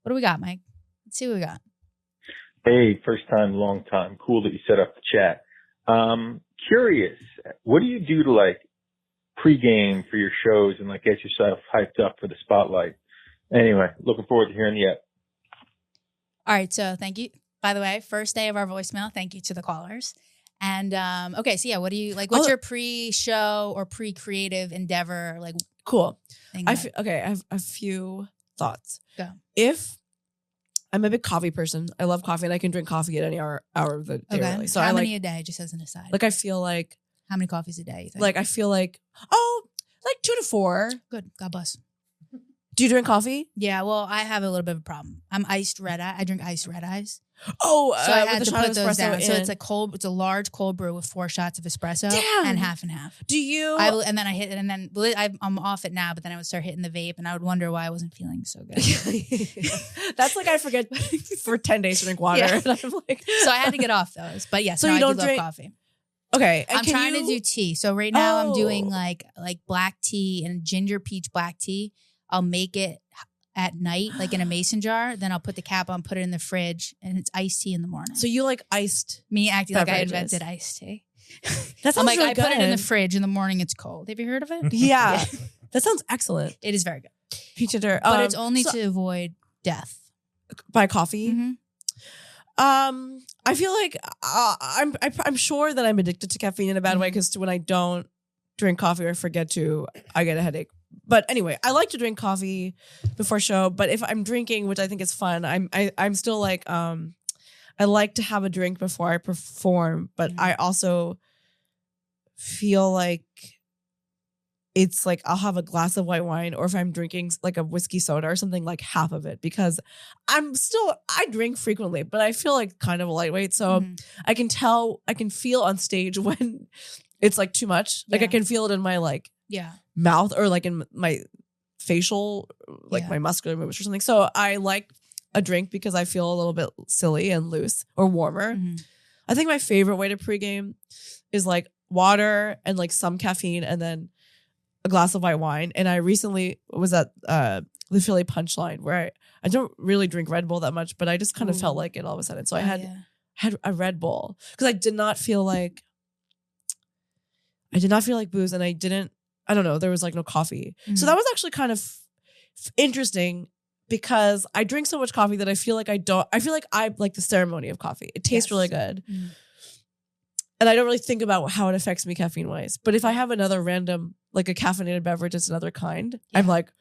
What do we got, Mike? Let's see what we got. Hey, first time, long time. Cool that you set up the chat. Curious, what do you do to like pregame for your shows and like get yourself hyped up for the spotlight? Anyway, looking forward to hearing you. All right. So thank you. By the way, first day of our voicemail. Thank you to the callers. And okay, so yeah, what do you like? What's your pre-show or pre-creative endeavor like? Cool. I okay. have a few thoughts. Go. If I'm a big coffee person, I love coffee, and I can drink coffee at any hour of the day. Okay. Really. So how I many a day? Just as an aside. Like I feel like how many coffees a day? You think? Like I feel like 2 to 4. Good. God bless. Do you drink coffee? Yeah. Well, I have a little bit of a problem. I'm iced red eye. I drink iced red eyes. Oh, so I had to put those down. In. So it's a cold. It's a large cold brew with 4 shots of espresso and half and half. Do you? And then I hit it, and then I'm off it now. But then I would start hitting the vape, and I would wonder why I wasn't feeling so good. That's like I forget for 10 days to drink water. Yeah. And I'm like, so I had to get off those. But yes, so no, you don't I do drink love coffee. Okay, I'm trying to do tea. So right now I'm doing like black tea and ginger peach black tea. I'll make it at night, like in a mason jar. Then I'll put the cap on, put it in the fridge, and it's iced tea in the morning. So you like iced? Me acting like I beverages. invented iced tea. That sounds I'm like, really I put it in the good. fridge in the morning. It's cold. Have you heard of it? Yeah. That sounds excellent. It is very good. Peach ginger. But it's only to avoid death. By coffee? Mm-hmm. I feel like I'm sure that I'm addicted to caffeine in a bad way because when I don't drink coffee or forget to, I get a headache. But anyway, I like to drink coffee before show. But if I'm drinking, which I think is fun, I'm still like I like to have a drink before I perform. But I also feel like it's like I'll have a glass of white wine, or if I'm drinking like a whiskey soda or something, like half of it, because I drink frequently, but I feel like kind of a lightweight. So I can feel on stage when it's like too much. Like I can feel it in my mouth or like in my facial, like my muscular movements or something. So I like a drink because I feel a little bit silly and loose or warmer. I think my favorite way to pregame is like water and like some caffeine and then a glass of white wine. And I recently was at the Philly Punchline where I don't really drink Red Bull that much, but I just kind of felt like it all of a sudden. So I had a Red Bull because I did not feel like booze, and I don't know, there was like no coffee. So that was actually kind of interesting because I drink so much coffee that I feel like I like the ceremony of coffee. It tastes really good. And I don't really think about how it affects me caffeine wise. But if I have another random, like a caffeinated beverage, it's another kind, I'm like,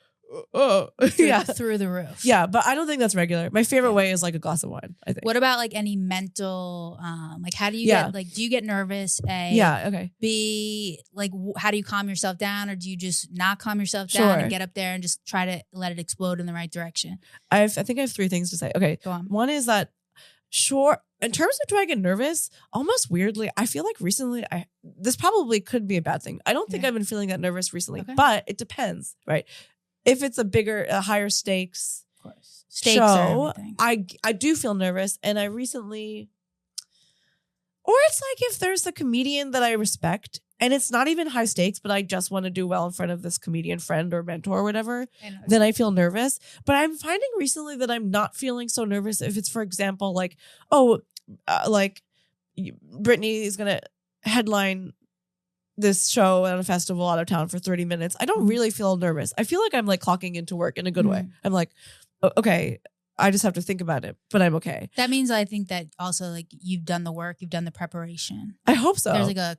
oh, through the roof. Yeah, but I don't think that's regular. My favorite way is like a glass of wine, I think. What about like any mental, like how do you get, like, do you get nervous? B, like how do you calm yourself down, or do you just not calm yourself down and get up there and just try to let it explode in the right direction? I think I have 3 things to say. Okay. Go on. One is that, sure, in terms of do I get nervous, almost weirdly, I feel like recently this probably could be a bad thing. I don't think I've been feeling that nervous recently, but it depends, right? If it's a higher stakes, of course, show, I do feel nervous, and I recently, or it's like if there's a comedian that I respect, and it's not even high stakes, but I just want to do well in front of this comedian friend or mentor or whatever, then I feel nervous. But I'm finding recently that I'm not feeling so nervous if it's, for example, like, like Britney is gonna headline this show at a festival out of town for 30 minutes. I don't really feel nervous. I feel like I'm like clocking into work in a good way. I'm like, okay, I just have to think about it, but I'm okay. That means I think that also like you've done the work, you've done the preparation. I hope so.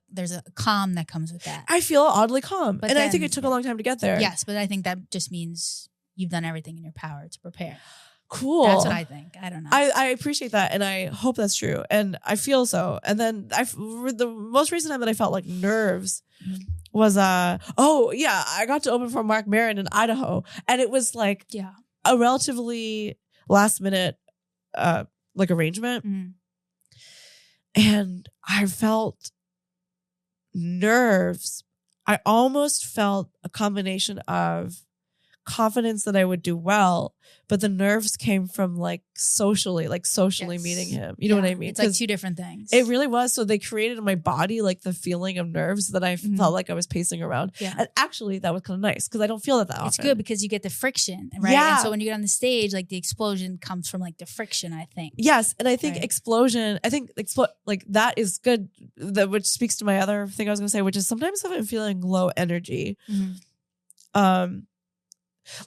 There's a calm that comes with that. I feel oddly calm, but I think it took a long time to get there. Yes, but I think that just means you've done everything in your power to prepare. Cool. That's what I think. I don't know. I appreciate that, and I hope that's true, and I feel so. And then the most recent time that I felt like nerves was I got to open for Mark Maron in Idaho, and it was like a relatively last minute like arrangement, and I felt nerves. I almost felt a combination of confidence that I would do well, but the nerves came from like socially meeting him. You know what I mean? It's like two different things. It really was. So they created in my body like the feeling of nerves that I felt like I was pacing around. Yeah. And actually that was kind of nice because I don't feel that often. It's good because you get the friction, right? Yeah. And so when you get on the stage, like the explosion comes from like the friction, I think. Yes. And I think explosion, like that is good. Which speaks to my other thing I was going to say, which is sometimes if I'm feeling low energy,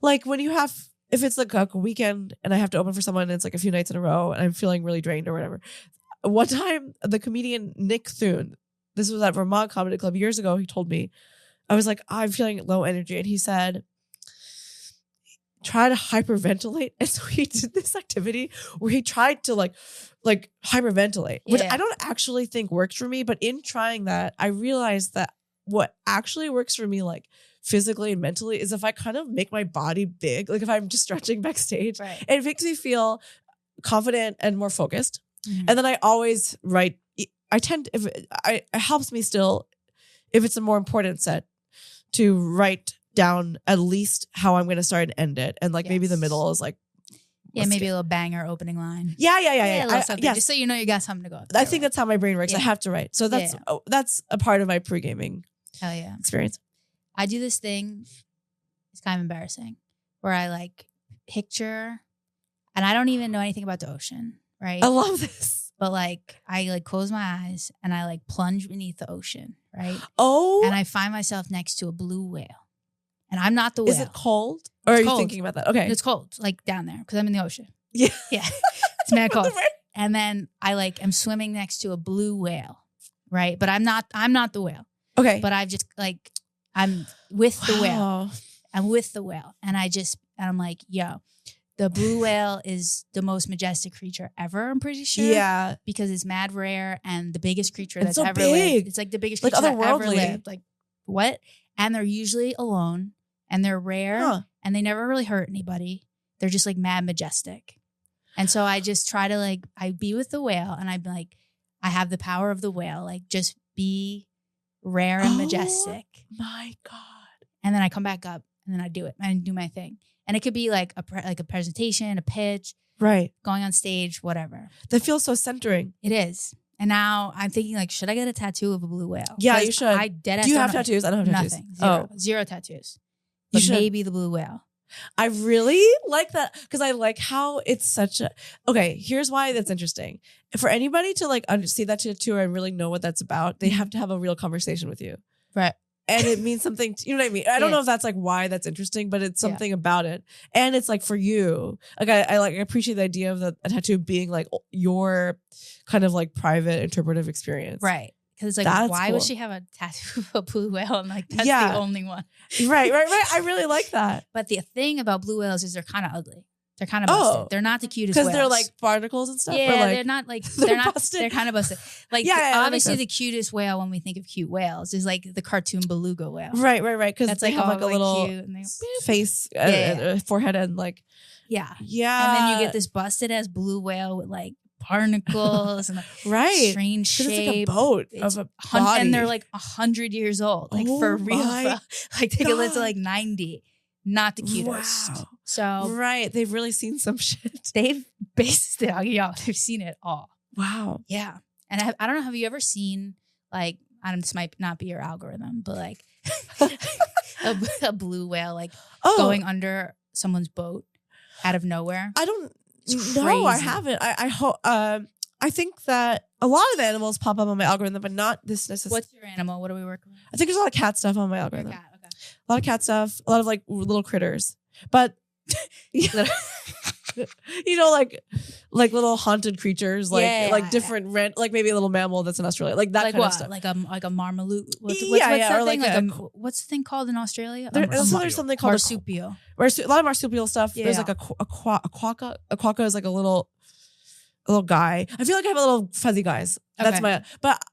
like when you have, if it's like a weekend and I have to open for someone and it's like a few nights in a row and I'm feeling really drained or whatever. One time, the comedian Nick Thune, this was at Vermont Comedy Club years ago, he told me, I was like, I'm feeling low energy. And he said, try to hyperventilate. And so he did this activity where he tried to like hyperventilate, which I don't actually think works for me. But in trying that, I realized that what actually works for me, like physically and mentally, is if I kind of make my body big, like if I'm just stretching backstage, and it makes me feel confident and more focused. And then I always write, I tend, it helps me still, if it's a more important set, to write down at least how I'm going to start and end it. And like maybe the middle is like, maybe a little banger opening line. Yeah. Just so you know you got something to go. I think that's how my brain works. I have to write. So that's a part of my pre-gaming experience. I do this thing, it's kind of embarrassing, where I like picture, and I don't even know anything about the ocean, right? I love this. But like, I like close my eyes and I like plunge beneath the ocean, right? Oh. And I find myself next to a blue whale. And I'm not the whale. Is it cold? Or are you thinking about that? Okay. It's cold, like down there, because I'm in the ocean. Yeah. It's mad cold. And then I like am swimming next to a blue whale, right? But I'm not the whale. Okay. But I've just like, I'm with the whale. I'm with the whale. And I'm like, yo, the blue whale is the most majestic creature ever, I'm pretty sure. Yeah. Because it's mad rare and the biggest creature that's ever lived. It's like the biggest creature that ever lived. Like, what? And they're usually alone and they're rare and they never really hurt anybody. They're just like mad majestic. And so I just try to like, I be with the whale and I'm like, I have the power of the whale. Like, just be rare and majestic. My God. And then I come back up and then I do it and do my thing. And it could be like a presentation, a pitch, right? Going on stage, whatever. That feels so centering. It is. And now I'm thinking like, should I get a tattoo of a blue whale? Yeah, you should. Do you have tattoos? I don't have tattoos. Nothing. Zero tattoos. But maybe the blue whale. I really like that because I like how it's such a. Okay, here's why that's interesting. For anybody to like see that tattoo and really know what that's about, they have to have a real conversation with you, right? And it means something. You know what I mean? I don't know if that's like why that's interesting, but it's something about it, and it's like for you. Like I appreciate the idea of a tattoo being like your kind of like private interpretive experience, right? Because it's like, that's why would she have a tattoo of a blue whale? And like, that's the only one. Right. I really like that. But the thing about blue whales is they're kind of ugly. They're kind of busted. They're not the cutest whales. Because they're like barnacles and stuff? Yeah, like, they're not like, they're not, busted. They're kind of busted. Like, obviously the cutest whale when we think of cute whales is like the cartoon beluga whale. Right. Because they like have like a little face, forehead and like. Yeah. Yeah. And then you get this busted ass blue whale with like barnacles and like strange shape. It's like a boat of a body. And they're like 100 years old. Like for real. Like they can live to like 90. Not the cutest. Wow. So they've really seen some shit. They've basically, they've seen it all. Wow. Yeah. And I don't know, have you ever seen like, this might not be your algorithm, but like a blue whale like going under someone's boat out of nowhere? I don't know. I haven't. I hope. I think that a lot of animals pop up on my algorithm, but not this necessarily. What's your animal? What are we working with? I think there's a lot of cat stuff on my algorithm. Cat, okay. A lot of cat stuff. A lot of like little critters, but you know, like little haunted creatures, like different like maybe a little mammal that's in Australia, like that kind of stuff, like a marmalute. What's that thing? What's the thing called in Australia? There's something called marsupial. A lot of marsupial stuff. Yeah, there's like a quokka. A quokka is like a little guy. I feel like I have a little fuzzy guys. That's my but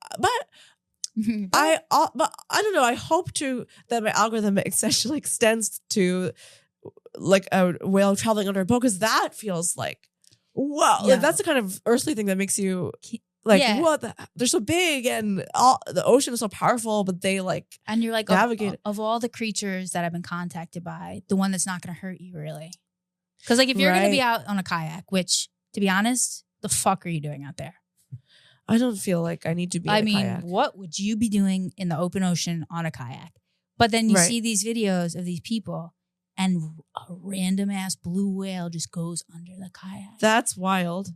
I don't know. I hope that my algorithm essentially extends to like a whale traveling under a boat, because that feels like, wow, like that's the kind of earthly thing that makes you Like they're so big and all the ocean is so powerful, but they like and you're like navigate of all the creatures that I've been contacted by, the one that's not going to hurt you really. Because like if you're going to be out on a kayak, which to be honest, the fuck are you doing out there? I don't feel like I need to be. I mean, kayak. What would you be doing in the open ocean on a kayak? But then you see these videos of these people, and a random ass blue whale just goes under the kayak. That's wild.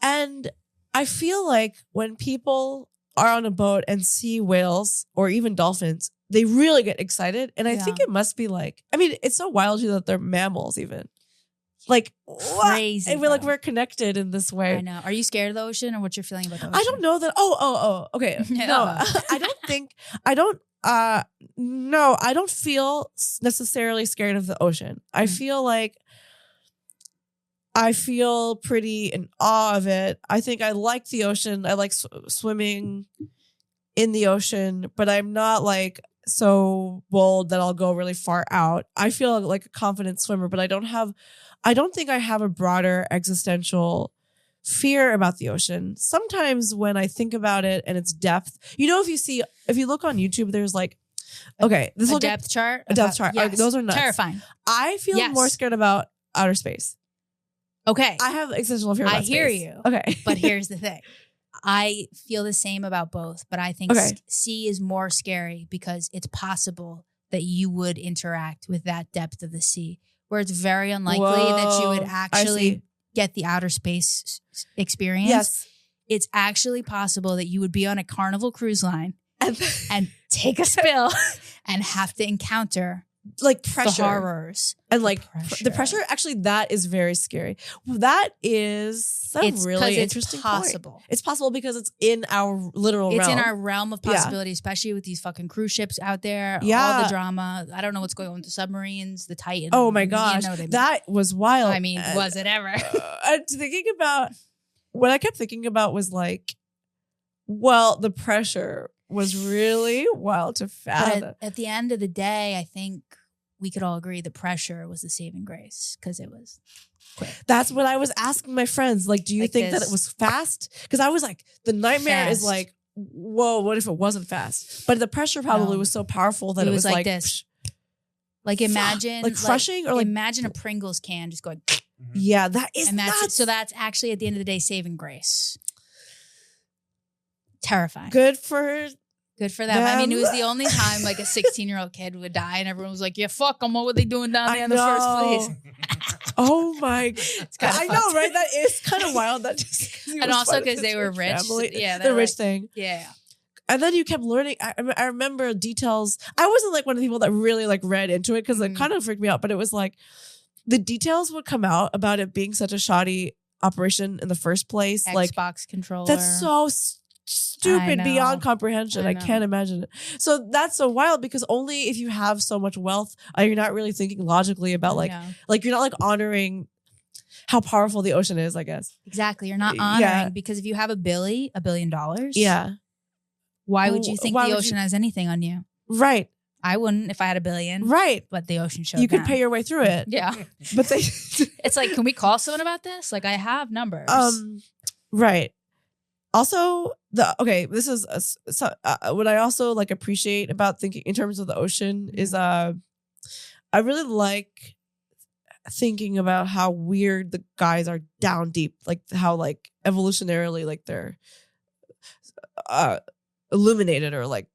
And I feel like when people are on a boat and see whales or even dolphins, they really get excited. And I think it must be like, I mean, it's so wild that they're mammals even. Like crazy. I feel like we're connected in this way. I know. Are you scared of the ocean or what's your feeling about the ocean? I don't know that. Okay. No, I don't feel necessarily scared of the ocean. I feel like I feel pretty in awe of it. I think I like the ocean. I like swimming in the ocean, but I'm not like so bold that I'll go really far out. I feel like a confident swimmer, but I don't think I have a broader existential fear about the ocean. Sometimes when I think about it and its depth, if you look on YouTube, there's like, this a depth chart. A depth chart. Yes. Those are nuts. Terrifying. I feel more scared about outer space. Okay. I have existential fear about space. I hear you. Okay. But here's the thing. I feel the same about both, but I think sea is more scary because it's possible that you would interact with that depth of the sea, where it's very unlikely that you would actually get the outer space experience. Yes. It's actually possible that you would be on a Carnival cruise line and take a spill and have to encounter like pressure, the horrors, and like the pressure. Actually, that is very scary. That is a really interesting possible. Point. It's possible because it's in our literal realm. It's in our realm of possibility, especially with these fucking cruise ships out there. All the drama. I don't know what's going on with the submarines, the Titan. Oh my gosh, that was wild. I mean, was it ever? What I kept thinking about was like, well, the pressure was really wild to fathom. At the end of the day, I think we could all agree the pressure was the saving grace because it was quick. That's what I was asking my friends. Like, do you think that it was fast? Because I was like, the nightmare is like, whoa, what if it wasn't fast? But the pressure probably was so powerful that it was like this. Like imagine like crushing or like imagine a Pringles can just going. Yeah, that is nuts. So that's actually at the end of the day saving grace. Terrifying. Good for them. I mean, it was the only time like a 16-year-old kid would die, and everyone was like, "Yeah, fuck them. What were they doing down there in the first place?" Oh my! I know, right? That is kind of wild. That just and also because they were rich. Yeah, the rich thing. Yeah. And then you kept learning. I remember details. I wasn't like one of the people that really like read into it because it kind of freaked me out. But it was like the details would come out about it being such a shoddy operation in the first place. Xbox controller. That's so stupid beyond comprehension. I can't imagine it. So that's so wild because only if you have so much wealth are you not really thinking logically about like you're not like honoring how powerful the ocean is, I guess. Exactly. You're not honoring because if you have $1 billion, why would you think the ocean has anything on you? Right. I wouldn't if I had $1 billion. Right. But the ocean showed you could pay your way through it. Yeah. But it's like, can we call someone about this? Like I have numbers. Right. Also, this is what I also like appreciate about thinking in terms of the ocean is I really like thinking about how weird the guys are down deep, like how like evolutionarily like they're illuminated or like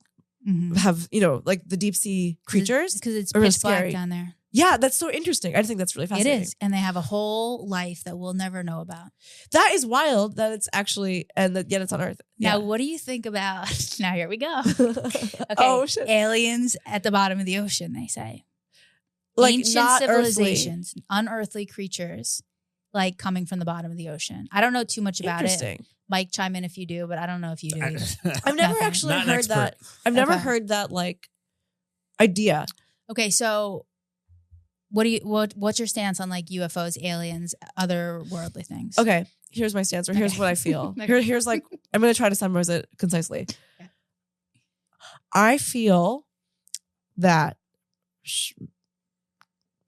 have like the deep sea creatures because it's pitch black down there. Yeah, that's so interesting. I think that's really fascinating. It is. And they have a whole life that we'll never know about. That is wild that it's actually, and that yet it's on Earth. Now, what do you think about, now here we go. Okay, shit. Aliens at the bottom of the ocean, they say. Like ancient civilizations, unearthly creatures, like coming from the bottom of the ocean. I don't know too much about it. Mike, chime in if you do, but I don't know if you do either. I've never actually heard that. I've never heard that like idea. Okay, so what's your stance on like UFOs, aliens, other worldly things? Okay, here's my stance, or here's what I feel. Here's like, I'm going to try to summarize it concisely. Okay. I feel that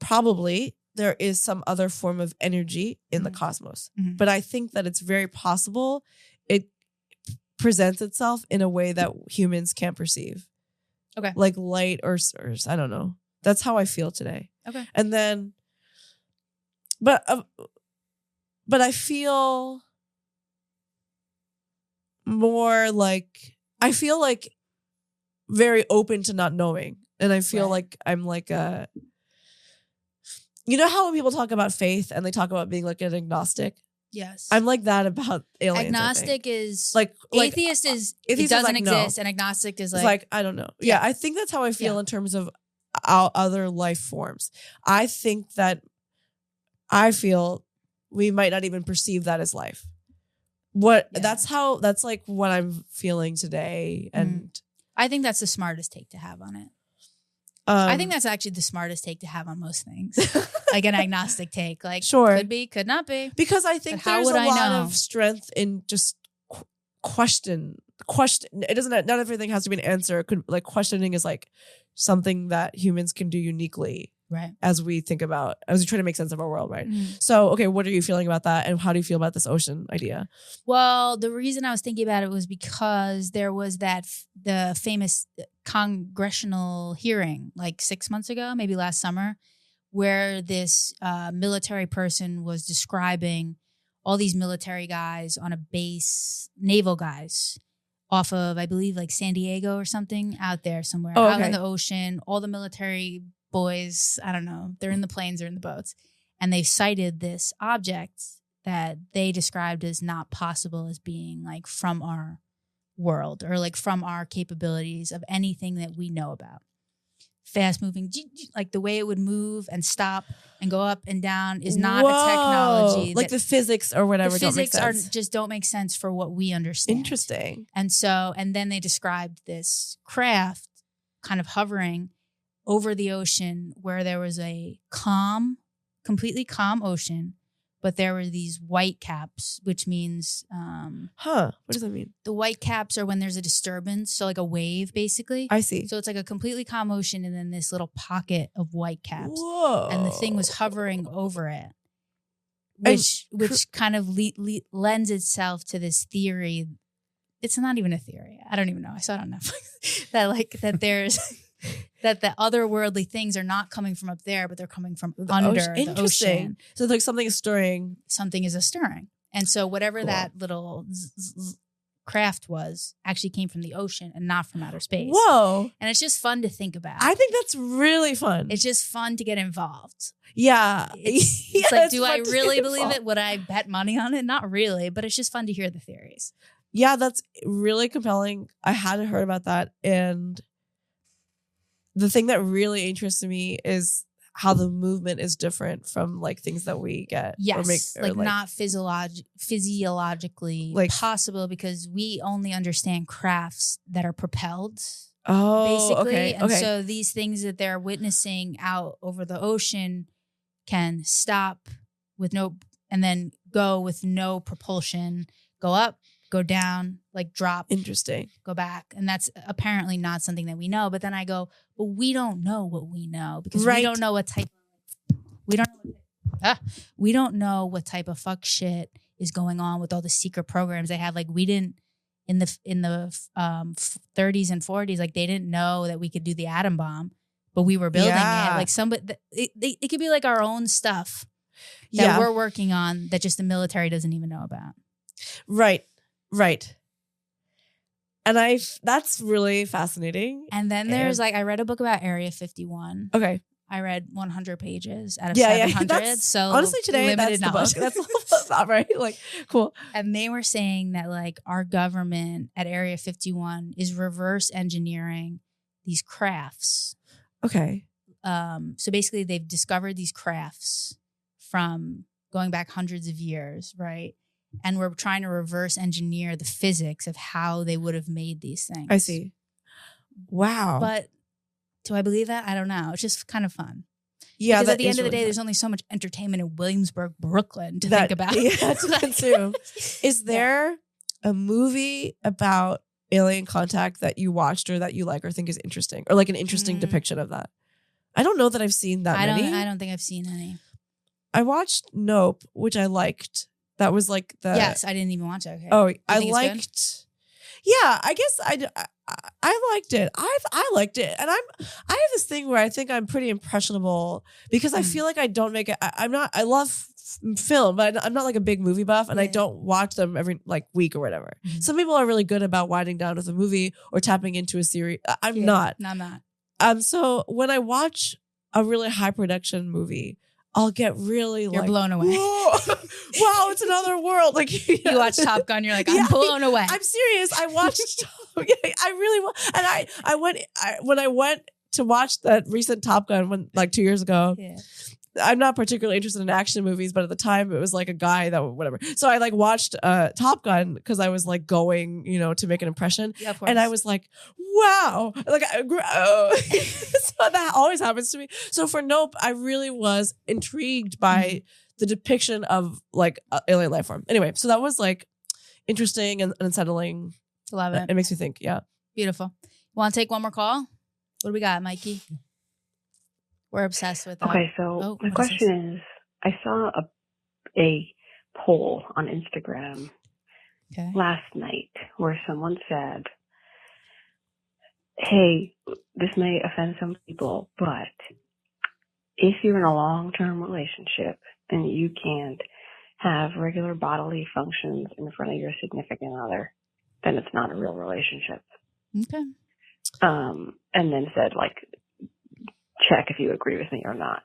probably there is some other form of energy in the cosmos, but I think that it's very possible presents itself in a way that humans can't perceive. Okay. Like light or I don't know. That's how I feel today. Okay. And then, but I feel more like, I feel like very open to not knowing. And I feel like I'm like a, you know how when people talk about faith and they talk about being like an agnostic? Yes. I'm like that about aliens. Agnostic is like atheist is it doesn't exist, and agnostic is like I don't know. Yeah, I think that's how I feel in terms of our other life forms. I think that I feel we might not even perceive that as life. That's like what I'm feeling today, and I think that's the smartest take to have on it. I think that's actually the smartest take to have on most things. Like an agnostic take. Like, sure. Could be, could not be. Because I think there's a lot of strength in just question. It doesn't, not everything has to be an answer. It could, like, questioning is like something that humans can do uniquely. Right. As we try to make sense of our world, right? So, okay, what are you feeling about that? And how do you feel about this ocean idea? Well, the reason I was thinking about it was because there was the famous congressional hearing like 6 months ago, maybe last summer, where this military person was describing all these military guys on a base, naval guys, off of, I believe, like San Diego or something, out there somewhere, out in the ocean, all the military boys, I don't know, they're in the planes or in the boats, and they cited this object that they described as not possible as being like from our world or like from our capabilities of anything that we know about. Fast moving, like the way it would move and stop and go up and down is not a technology. Like the physics or whatever. The physics just don't make sense for what we understand. Interesting. And then they described this craft kind of hovering over the ocean where there was a completely calm ocean, but there were these white caps, which means... what does that mean? The white caps are when there's a disturbance, so like a wave, basically. I see. So it's like a completely calm ocean and then this little pocket of white caps. Whoa. And the thing was hovering over it, which kind of lends itself to this theory. It's not even a theory. I don't even know. I saw it on Netflix. that there's... that the otherworldly things are not coming from up there, but they're coming from under the ocean. So like something is stirring. Something is a stirring. And so whatever that little craft was actually came from the ocean and not from outer space. Whoa. And it's just fun to think about. I think that's really fun. It's just fun to get involved. Yeah. It's like, do I really believe it? Would I bet money on it? Not really, but it's just fun to hear the theories. Yeah, that's really compelling. I hadn't heard about that. And the thing that really interests me is how the movement is different from like things that we get. Yes, or not physiologically like, possible because we only understand crafts that are propelled. Basically. Okay. And so these things that they're witnessing out over the ocean can stop and then go with no propulsion, go up, go down, like drop. Interesting. Go back. And that's apparently not something that we know. But then I go, but we don't know what we know because we don't know what type of fuck shit is going on with all the secret programs they have. Like we didn't in the 30s and 40s, like they didn't know that we could do the atom bomb, but we were building it. Like it could be like our own stuff that we're working on that just the military doesn't even know about. Right. And that's really fascinating. And then there's like, I read a book about Area 51. Okay. I read 100 pages out of 700. So honestly, today that's knowledge. The book. That's not right. Like, cool. And they were saying that like our government at Area 51 is reverse engineering these crafts. Okay. So basically they've discovered these crafts from going back hundreds of years, right? And we're trying to reverse engineer the physics of how they would have made these things. I see. Wow. But do I believe that? I don't know. It's just kind of fun. Yeah. Because at the end of the day, there's only so much entertainment in Williamsburg, Brooklyn to think about. Yeah, to consume. Is there a movie about alien contact that you watched or that you like or think is interesting? Or like an interesting depiction of that? I don't know that I've seen that many. I don't think I've seen any. I watched Nope, which I liked. That was like the... Yes, I didn't even watch it. Okay. Oh, I liked... Yeah, I guess I liked it. I liked it, and I have this thing where I think I'm pretty impressionable because I feel like I don't make it. I'm not. I love film, but I'm not like a big movie buff, and I don't watch them every like week or whatever. Some people are really good about winding down with a movie or tapping into a series. I'm not. No, I'm not. So when I watch a really high production movie, I'll get really You're blown away. Wow, it's another world. Like you watch Top Gun, you're like, I'm blown away. I'm serious. I watched. I really want, and when I went to watch that recent Top Gun like 2 years ago. Yeah. I'm not particularly interested in action movies, but at the time it was like a guy that whatever. So I like watched Top Gun because I was like going, to make an impression. Yeah, of course. And I was like, wow. Like, so that always happens to me. So for Nope, I really was intrigued by the depiction of like alien life form. Anyway, so that was like interesting and unsettling. Love it. It makes me think. Yeah. Beautiful. Want to take one more call? What do we got, Mikey? We're obsessed with that. Okay, so my question is, I saw a poll on Instagram last night where someone said, hey, this may offend some people, but if you're in a long-term relationship and you can't have regular bodily functions in front of your significant other, then it's not a real relationship. Okay. And then said, like, check if you agree with me or not.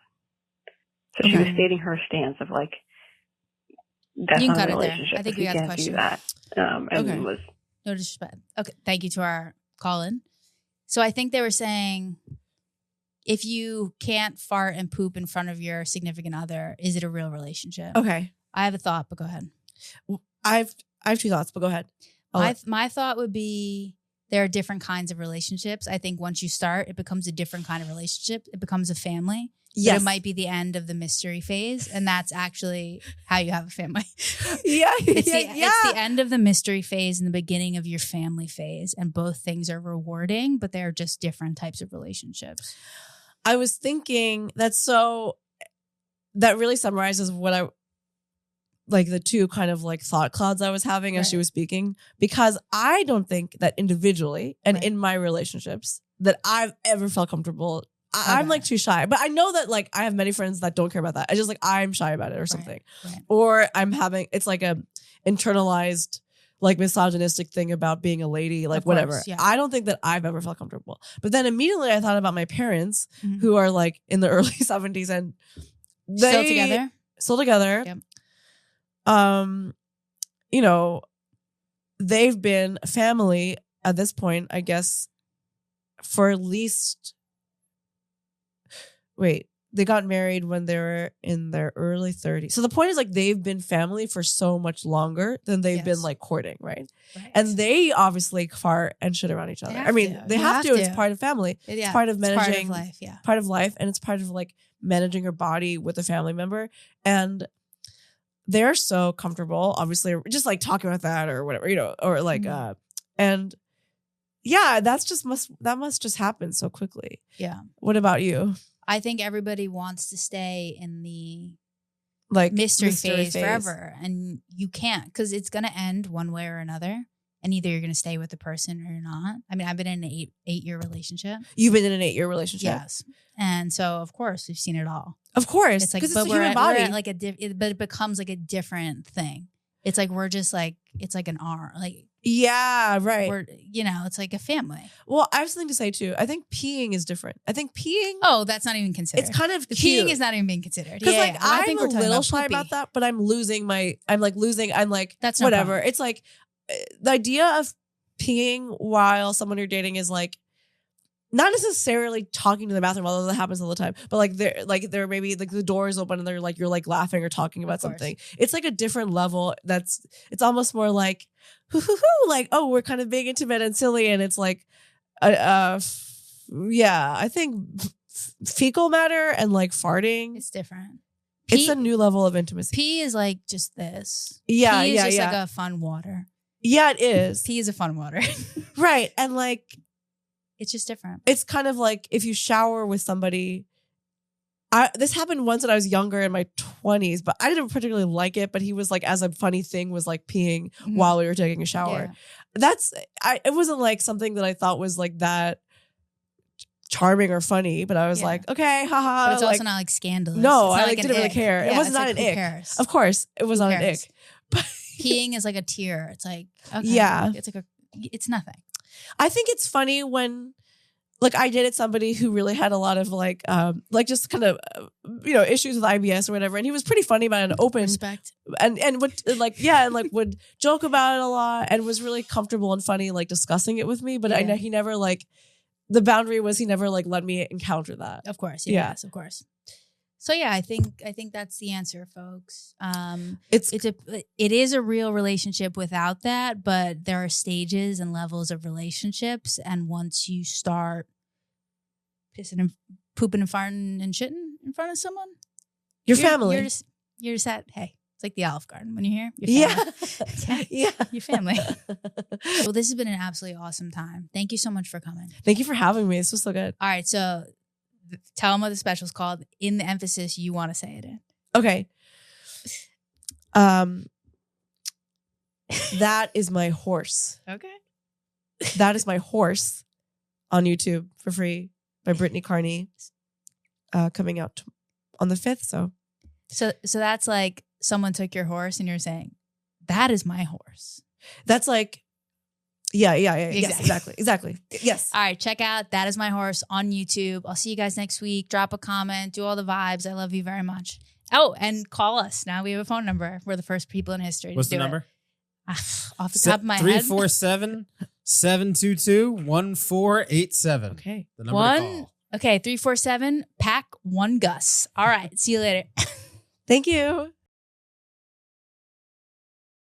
So she was stating her stance of like, that's you can not cut a it there. relationship. I think we got the question. Do that. And was no disrespect. Okay, thank you to our call-in. So I think they were saying, if you can't fart and poop in front of your significant other, is it a real relationship? Okay. I have a thought, but go ahead. I have two thoughts, but go ahead. My thought would be, there are different kinds of relationships. I think once you start, it becomes a different kind of relationship. It becomes a family. Yes. But it might be the end of the mystery phase. And that's actually how you have a family. It's the end of the mystery phase and the beginning of your family phase. And both things are rewarding, but they're just different types of relationships. I was thinking that really summarizes what like the two kind of like thought clouds I was having as she was speaking, because I don't think that individually and in my relationships that I've ever felt comfortable. I'm like too shy, but I know that like I have many friends that don't care about that. I just like, I'm shy about it or something, or it's like a internalized like misogynistic thing about being a lady, like whatever. I don't think that I've ever felt comfortable. But then immediately I thought about my parents who are like in the early 70s and they still together. Yep. They've been a family at this point, I guess, for at least, they got married when they were in their early 30s. So the point is like, they've been family for so much longer than they've been like courting. Right. And they obviously fart and shit around each other. They have to. It's part of family. It's part of managing part of life. And it's part of like managing your body with a family member. And they're so comfortable, obviously, just like talking about that or whatever, or like, and yeah, that must just happen so quickly. Yeah. What about you? I think everybody wants to stay in the like mystery phase forever, and you can't, because it's going to end one way or another. And either you're going to stay with the person or you're not. I mean, I've been in an eight-year relationship. You've been in an 8-year relationship? Yes. And so, of course, we've seen it all. Of course. It's like, because it's a human body. We're at like but it becomes like a different thing. It's like, we're just like, it's like an R. Like, yeah, right. We're, it's like a family. Well, I have something to say too. I think peeing is different. I think peeing. Oh, that's not even considered. It's kind of cute. Peeing is not even being considered. Because I'm a little shy about that, but I'm like, that's whatever. It's like the idea of peeing while someone you're dating is like, not necessarily talking to the bathroom, although that happens all the time, but like there may be like the door is open and they're like, you're like laughing or talking about something. It's like a different level. It's almost more like, like, oh, we're kind of being intimate and silly. And it's like, I think fecal matter and like farting. It's different. It's a new level of intimacy. Pee is like just this. Yeah. Pee is just like a fun water. Yeah, it is. Pee is a fun water. Right. And like, it's just different. It's kind of like if you shower with somebody. This happened once when I was younger in my 20s, but I didn't particularly like it. But he was like, as a funny thing, was like peeing while we were taking a shower. it wasn't like something that I thought was like that charming or funny, but I was like, okay, haha. But it's also not like scandalous. No, I didn't really care. It was not an ick. Cares? Of course, it was not an ick. But peeing is like a tear. It's like, okay, yeah, it's nothing. I think it's funny when, like, I dated somebody who really had a lot of like just kind of issues with IBS or whatever, and he was pretty funny about it and open, respect, and would would joke about it a lot and was really comfortable and funny like discussing it with me. But I know he never like, the boundary was he never like let me encounter that. Of course, yes, of course. So yeah, I think that's the answer, folks. It is a real relationship without that, but there are stages and levels of relationships, and once you start pissing and pooping and farting and shitting in front of someone, your family, you're just at, hey, it's like the Olive Garden when you're here. Your family. Yeah, your family. Well, this has been an absolutely awesome time. Thank you so much for coming. Thank you for having me. This was so good. All right, so tell them what the special's called in the emphasis you want to say it in. Okay. That is my horse. Okay. That is my horse on YouTube for free by Britney Carney, coming out on the 5th. So that's like someone took your horse and you're saying, that is my horse. That's like, yeah. Yes, exactly. Yes. All right, check out That Is My Horse on YouTube. I'll see you guys next week. Drop a comment, do all the vibes. I love you very much. Oh, and call us. Now we have a phone number. We're the first people in history What's to do the number? Off the top of my head. 347-722-1487. Okay. The number to call. Okay, 347 pack 1 Gus. All right, see you later. Thank you.